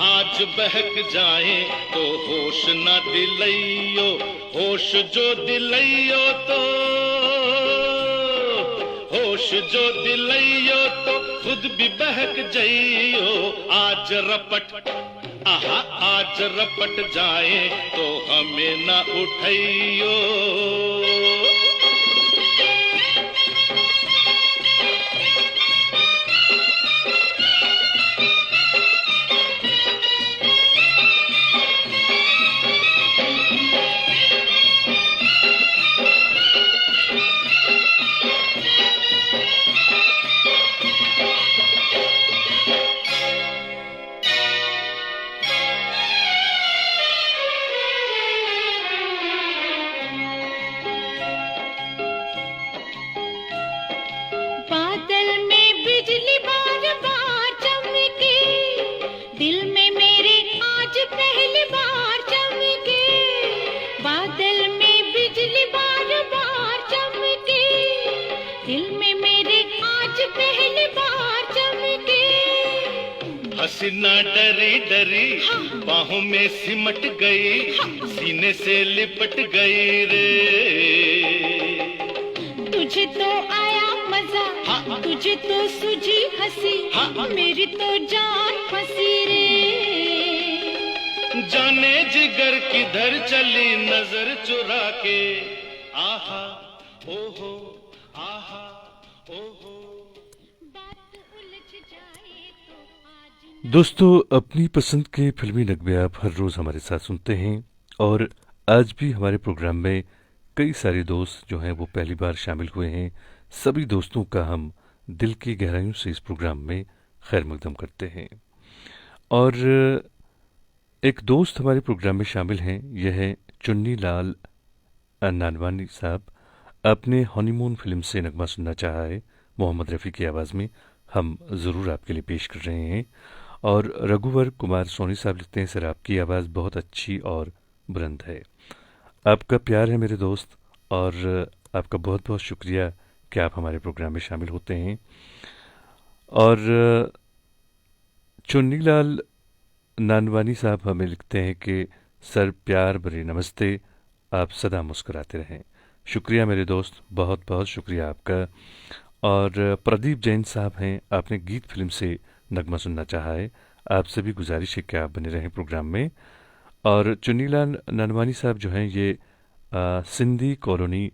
आज बहक जाए तो होश न दिलैयो। होश जो दिलैयो तो, होश जो दिलैयो तो खुद भी बहक जाइयो। आज रपट आहा आज रपट जाए तो हमें न उठाइयो। हसीना डरी डरी बाहों में सिमट गई, सीने से लिपट गई रे। तुझे तो आया मजा, तुझे तो सूझी हंसी, मेरी तो जान फंसी रे। जाने जिगर किधर चली नजर चुरा के, आहा ओहो आहा ओहो। दोस्तों, अपनी पसंद के फिल्मी नगमे आप हर रोज़ हमारे साथ सुनते हैं और आज भी हमारे प्रोग्राम में कई सारे दोस्त जो हैं वो पहली बार शामिल हुए हैं। सभी दोस्तों का हम दिल की गहराइयों से इस प्रोग्राम में खैर मकदम करते हैं। और एक दोस्त हमारे प्रोग्राम में शामिल हैं, यह है चुन्नी लाल नानवानी साहब। आपने हनीमून फिल्म से नगमा सुनना चाहा है, मोहम्मद रफ़ी की आवाज़ में हम ज़रूर आपके लिए पेश कर रहे हैं। और रघुवर कुमार सोनी साहब लिखते हैं, सर आपकी आवाज़ बहुत अच्छी और बुलंद है। आपका प्यार है मेरे दोस्त, और आपका बहुत बहुत शुक्रिया कि आप हमारे प्रोग्राम में शामिल होते हैं। और चुन्नीलाल नानवानी साहब हमें लिखते हैं कि सर प्यार भरे नमस्ते, आप सदा मुस्कुराते रहें। शुक्रिया मेरे दोस्त, बहुत बहुत शुक्रिया आपका। और प्रदीप जैन साहब हैं, आपने गीत फिल्म से नगमा सुनना चाहा है। आपसे भी गुजारिश है कि आप बने रहें प्रोग्राम में। और चुन्नीलाल नानवानी साहब जो हैं ये सिंधी कॉलोनी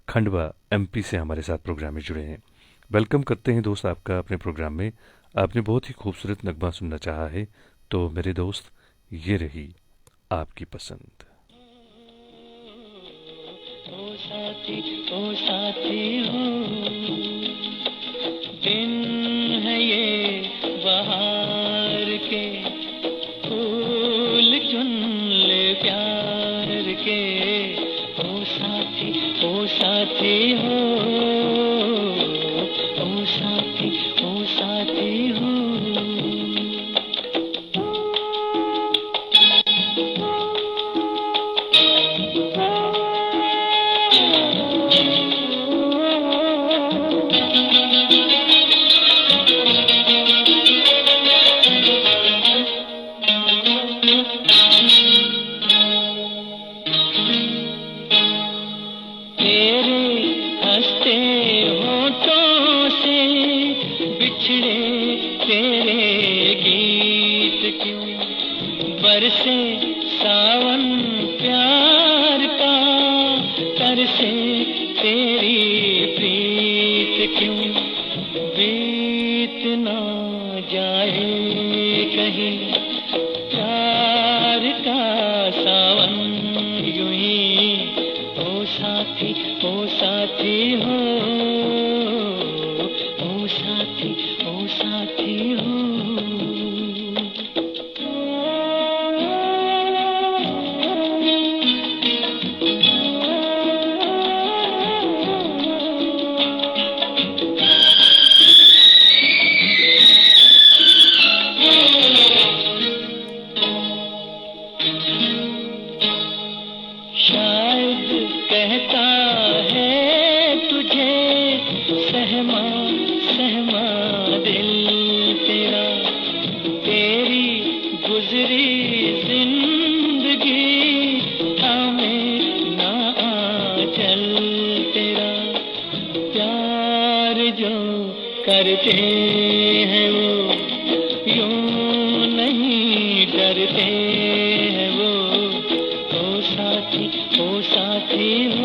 खंडवा एमपी से हमारे साथ प्रोग्राम में जुड़े हैं। वेलकम करते हैं दोस्त आपका अपने प्रोग्राम में। आपने बहुत ही खूबसूरत नगमा सुनना चाहा है, तो मेरे दोस्त ये रही आपकी पसंद। ओ साथी हो, दिन है ये बहार के, फूल चुन ले प्यार के। ओ साथी हो, ओ साथी हो। बरसे सावन प्यार का, तरसे तेरी प्रीत क्यों, बीत ना जाए कहीं प्यार का सावन यूं ही ओ साथी हो, ओ साथी हो। शायद कहता है तुझे सहमा सहमा दिल तेरा, तेरी गुजरी जिंदगी थामे ना आंचल तेरा। प्यार जो करते हैं वो यूं नहीं डरते हैं वो। ओ साथी हो,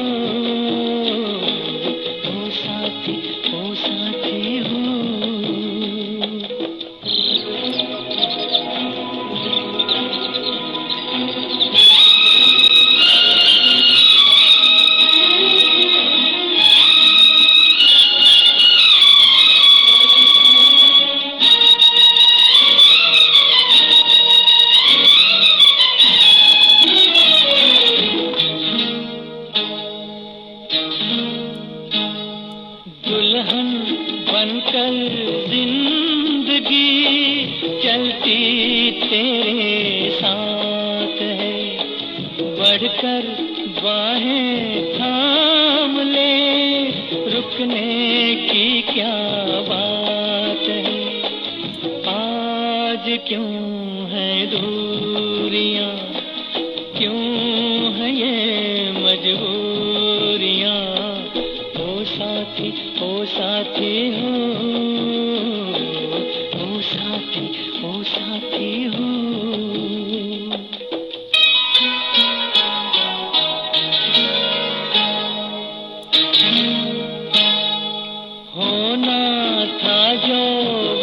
ओ साथी हो। दुल्हन बनकर जिंदगी चलती तेरे साथ है, बढ़कर बाहें थाम ले, रुकने की क्या बात है। आज क्यों है दूरियां, क्यों है ये मजबूरियां। ओ साथी हो, ओ साथी हो। होना था जो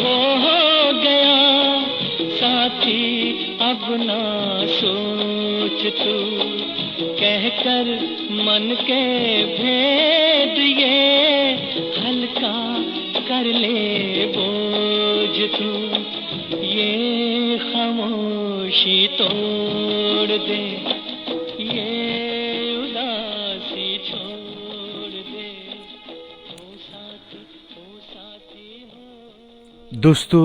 वो हो गया, साथी अब ना सोच तू, कहकर मन के भेद ये हल्का कर ले बोझ तू। ये खामोशी तोड़ दे, ये उदासी छोड़ दे। ओ साथी हो। दोस्तों,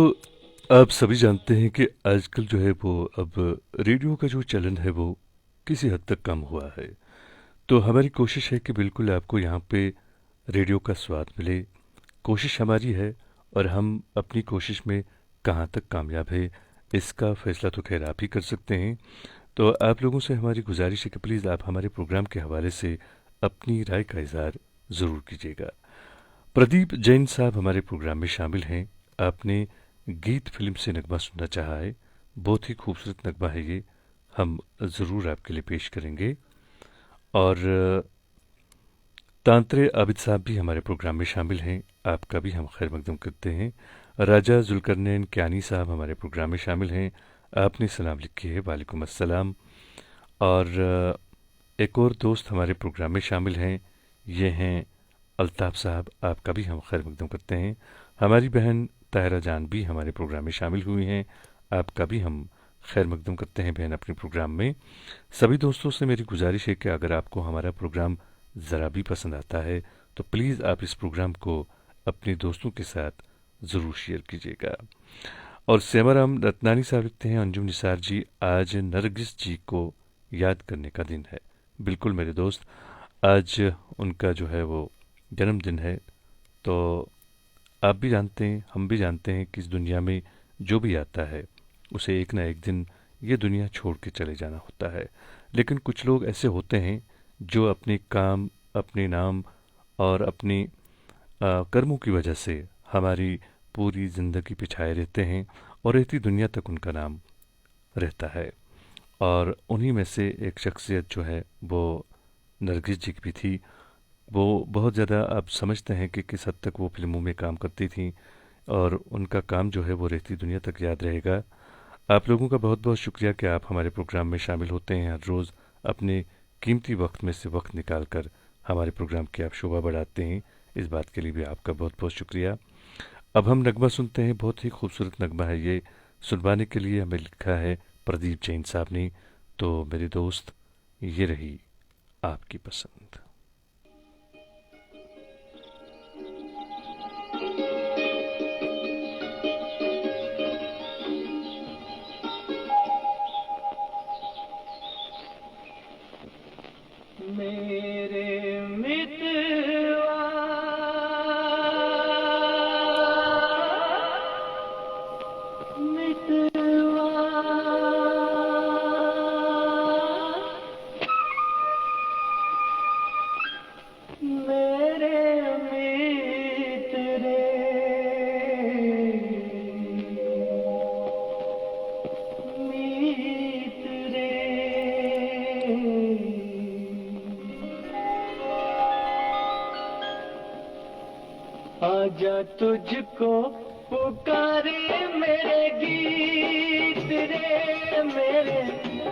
आप सभी जानते हैं कि आजकल जो है वो अब रेडियो का जो चलन है वो किसी हद तक कम हुआ है। तो हमारी कोशिश है कि बिल्कुल आपको यहाँ पे रेडियो का स्वाद मिले। कोशिश हमारी है और हम अपनी कोशिश में कहाँ तक कामयाब है इसका फ़ैसला तो खैर आप ही कर सकते हैं। तो आप लोगों से हमारी गुजारिश है कि प्लीज़ आप हमारे प्रोग्राम के हवाले से अपनी राय का इज़हार ज़रूर कीजिएगा। प्रदीप जैन साहब हमारे प्रोग्राम में शामिल हैं। आपने गीत फिल्म से नगमा सुनना चाहा है, बहुत ही खूबसूरत नगमा है ये, हम ज़रूर आपके लिए पेश करेंगे। और तांत्रे आबिद साहब भी हमारे प्रोग्राम में शामिल हैं, आपका भी हम खैर मकदम करते हैं। राजा जुल्करनैन क्यानी साहब हमारे प्रोग्राम में शामिल हैं, आपने सलाम लिखी है, वालेकुम अस्सलाम। और एक और दोस्त हमारे प्रोग्राम में शामिल हैं, ये हैं अल्ताफ़ साहब, आपका भी हम खैर मकदम करते हैं। हमारी बहन ताहिरा जान भी हमारे प्रोग्राम में शामिल हुई हैं, आपका भी हम खैर मकदम करते हैं बहन अपने प्रोग्राम में। सभी दोस्तों से मेरी गुजारिश है कि अगर आपको हमारा प्रोग्राम ज़रा भी पसंद आता है तो प्लीज़ आप इस प्रोग्राम को अपने दोस्तों के साथ ज़रूर शेयर कीजिएगा। और सेवाराम रत्नानी साहब लिखते हैं, अंजुम निसार जी, आज नरगिस जी को याद करने का दिन है। बिल्कुल मेरे दोस्त, आज उनका जो है वो जन्मदिन है। तो आप भी जानते हैं, हम भी जानते हैं कि इस दुनिया में जो भी आता है उसे एक ना एक दिन ये दुनिया छोड़ के चले जाना होता है। लेकिन कुछ लोग ऐसे होते हैं जो अपने काम, अपने नाम और अपनी कर्मों की वजह से हमारी पूरी ज़िंदगी पे छाए रहते हैं और रहती दुनिया तक उनका नाम रहता है। और उन्हीं में से एक शख्सियत जो है वो नरगिस जी की भी थी। वो बहुत ज़्यादा आप समझते हैं कि किस हद तक वो फिल्मों में काम करती थी और उनका काम जो है वो रहती दुनिया तक याद रहेगा। आप लोगों का बहुत बहुत शुक्रिया कि आप हमारे प्रोग्राम में शामिल होते हैं हर रोज़ अपने कीमती वक्त में से वक्त निकाल कर हमारे प्रोग्राम की आप शोभा बढ़ाते हैं। इस बात के लिए भी आपका बहुत बहुत शुक्रिया। अब हम नगमा सुनते हैं, बहुत ही खूबसूरत नगमा है ये। सुनवाने के लिए हमें लिखा है प्रदीप जैन साहब ने। तो मेरे दोस्त, ये रही आपकी पसंद। मेरे मितवा मितवा मेरे मित्र आजा तुझको पुकारे मेरे गीत रे, मेरे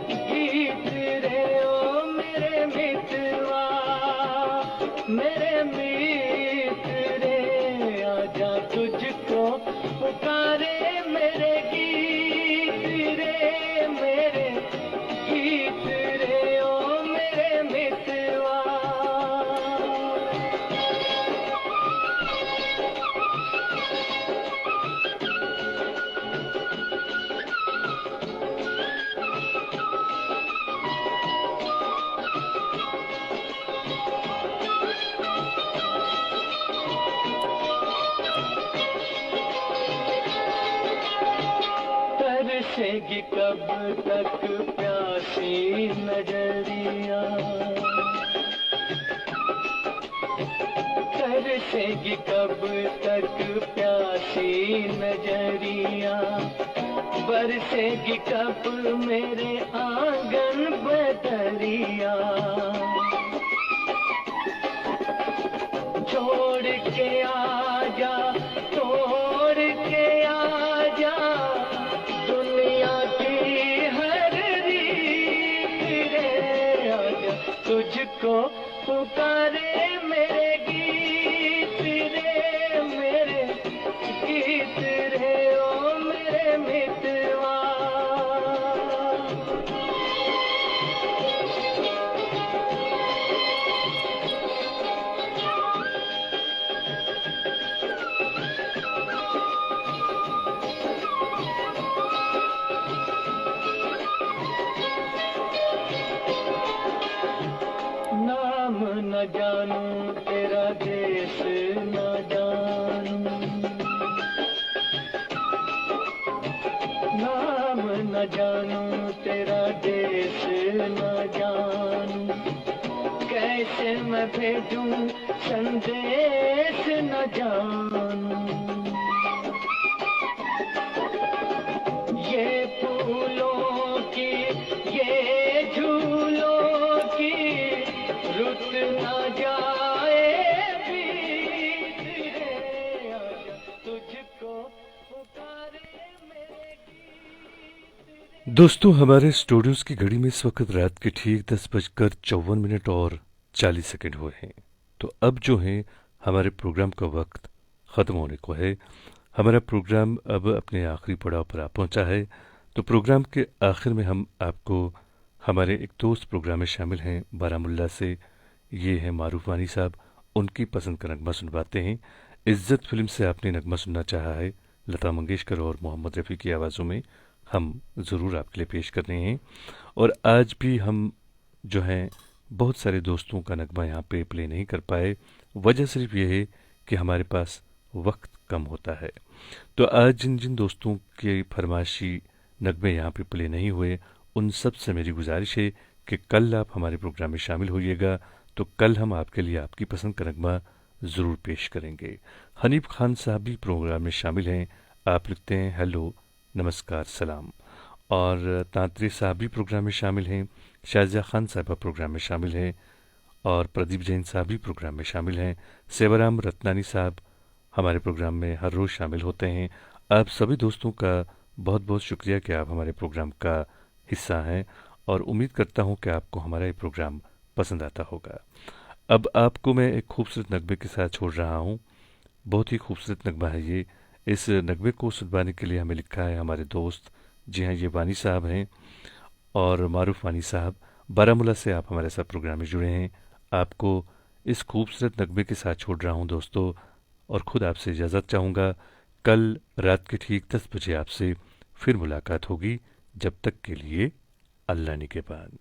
गीत रे, ओ मेरे मितवा मेरे मित्र रे। आजा तुझको पुकारे मेरे गीत रे, मेरे गीत रे, ओ मेरे मितवा। तरसेगी कब तक प्यासी नजरिया, तरसेगी कब तक प्यासी नजरिया, बरसेगी कब मेरे आंगन बदरिया। छोड़ के आजा, तोड़ के आजा दुनिया की हर रीत रे। आजा तुझको पुकारे मेरे गीत रे, मेरे गीत रे, ओ मेरे मितवा। नाम न जानूं तेरा देश न जानूं, नाम न जानूं तेरा देश न जानूं, कैसे मैं भेजूं संदेश न जानूं। ये फूलों की, ये झूलों की रुत न जाए बीत रे। आजा तुझको पुकारे मेरे गीत। दोस्तों, हमारे स्टूडियोज़ की घड़ी में इस वक्त रात के ठीक 10:54 और 40 सेकंड हुए हैं। तो अब जो है हमारे प्रोग्राम का वक्त ख़त्म होने को है। हमारा प्रोग्राम अब अपने आखिरी पड़ाव पर आ पहुंचा है। तो प्रोग्राम के आखिर में हम आपको हमारे एक दोस्त प्रोग्राम में शामिल हैं बारामुल्ला से, ये हैं मारूफ वानी साहब, उनकी पसंद का नगमा सुनवाते हैं। इज्जत फिल्म से आपने नगमा सुनना चाहा है, लता मंगेशकर और मोहम्मद रफ़ी की आवाज़ों में हम ज़रूर आपके लिए पेश कर रहे हैं। और आज भी हम जो हैं बहुत सारे दोस्तों का नगमा यहाँ पे प्ले नहीं कर पाए। वजह सिर्फ ये है कि हमारे पास वक्त कम होता है। तो आज जिन जिन दोस्तों के फरमाइशी नगमे यहाँ पे प्ले नहीं हुए, उन सब से मेरी गुजारिश है कि कल आप हमारे प्रोग्राम में शामिल होइएगा। तो कल हम आपके लिए आपकी पसंद का नगमा ज़रूर पेश करेंगे। हनीफ खान साहब भी प्रोग्राम में शामिल हैं। आप लिखते हैं हेलो, नमस्कार, सलाम। और तांत्रे साहब भी प्रोग्राम में शामिल हैं। शाहजहा खान साहबा प्रोग्राम में शामिल हैं। और प्रदीप जैन साहब भी प्रोग्राम में शामिल हैं। सेवाराम रत्नानी साहब हमारे प्रोग्राम में हर रोज़ शामिल होते हैं। आप सभी दोस्तों का बहुत बहुत शुक्रिया कि आप हमारे प्रोग्राम का हिस्सा हैं और उम्मीद करता हूं कि आपको हमारा ये प्रोग्राम पसंद आता होगा। अब आपको मैं एक खूबसूरत नगमे के साथ छोड़ रहा हूं। बहुत ही खूबसूरत नगमा है ये। इस नगमे को सुनवाने के लिए हमें लिखा है हमारे दोस्त, जी हाँ, ये वानी साहब हैं और मारूफ वानी साहब, बारामूला से आप हमारे साथ प्रोग्राम में जुड़े हैं। आपको इस खूबसूरत नगमे के साथ छोड़ रहा हूं दोस्तों, और ख़ुद आपसे इजाज़त चाहूँगा। कल रात के ठीक 10 बजे आपसे फिर मुलाकात होगी। जब तक के लिए अल्लाह निगहबान।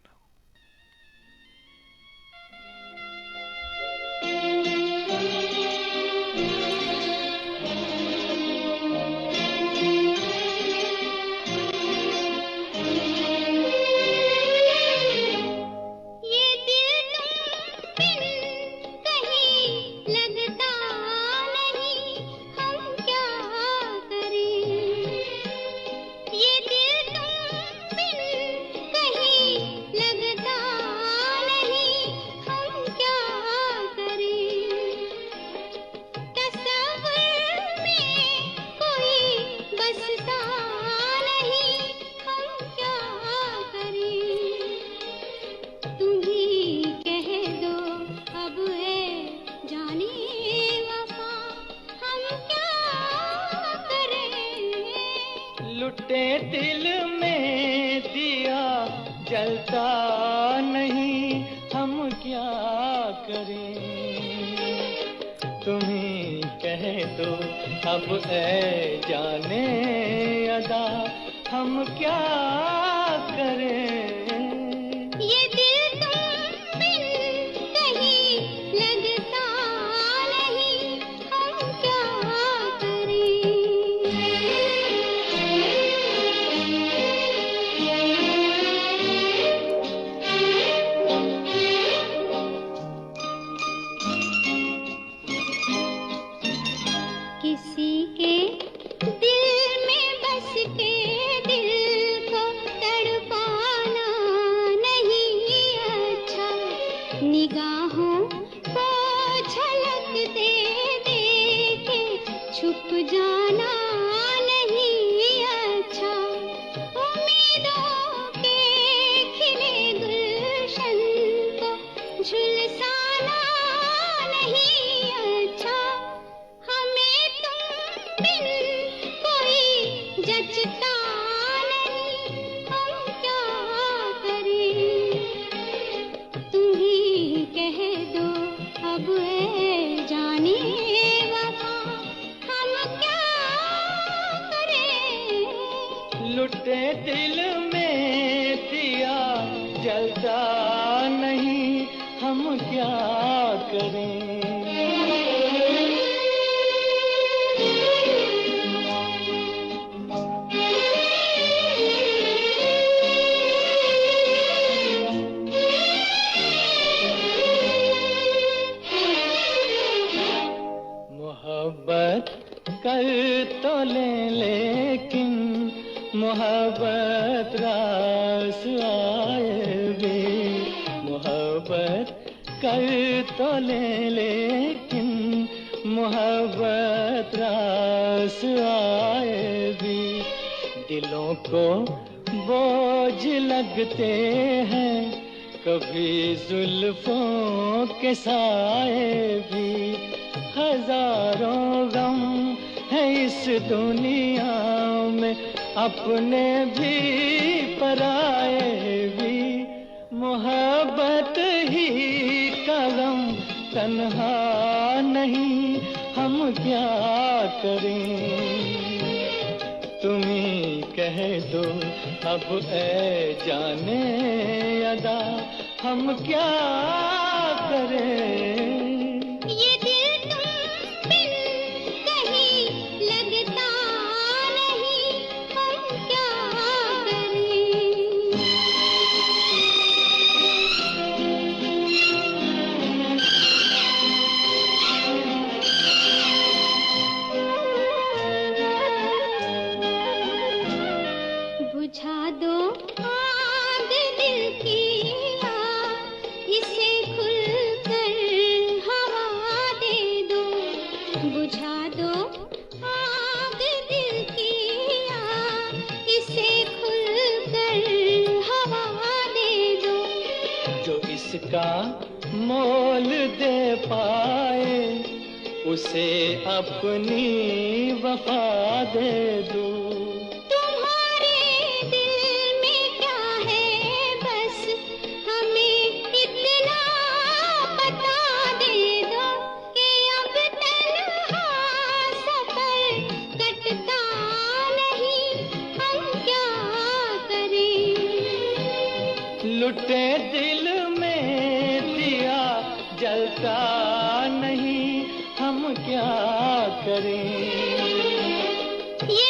लुटे दिल में दिया जलता नहीं, हम क्या करें। तुम्ही कह दो अब ऐ जाने अदा, हम क्या करें। लुटे दिल में दिया जलता नहीं, हम क्या करें। मोहब्बत कर तो ले लेकिन मोहब्बत रास आए भी। मोहब्बत कर तो ले लेकिन मोहब्बत रास आए भी। दिलों को बोझ लगते हैं कभी जुल्फों के साए भी। हजारों गम है इस दुनिया में, अपने भी पराए भी। मोहब्बत ही का गम तन्हा नहीं, हम क्या करें। तुम्ही कह दो अब ऐ जाने अदा, हम क्या करें। जिसका मोल दे पाए उसे अपनी वफा दे दूं। तुम्हारे दिल में क्या है बस हमें इतना बता दे दो कि अब तन्हा सफर कटता नहीं, हम क्या करें। लुटे दिल में दिया जलता नहीं, हम क्या करें। ये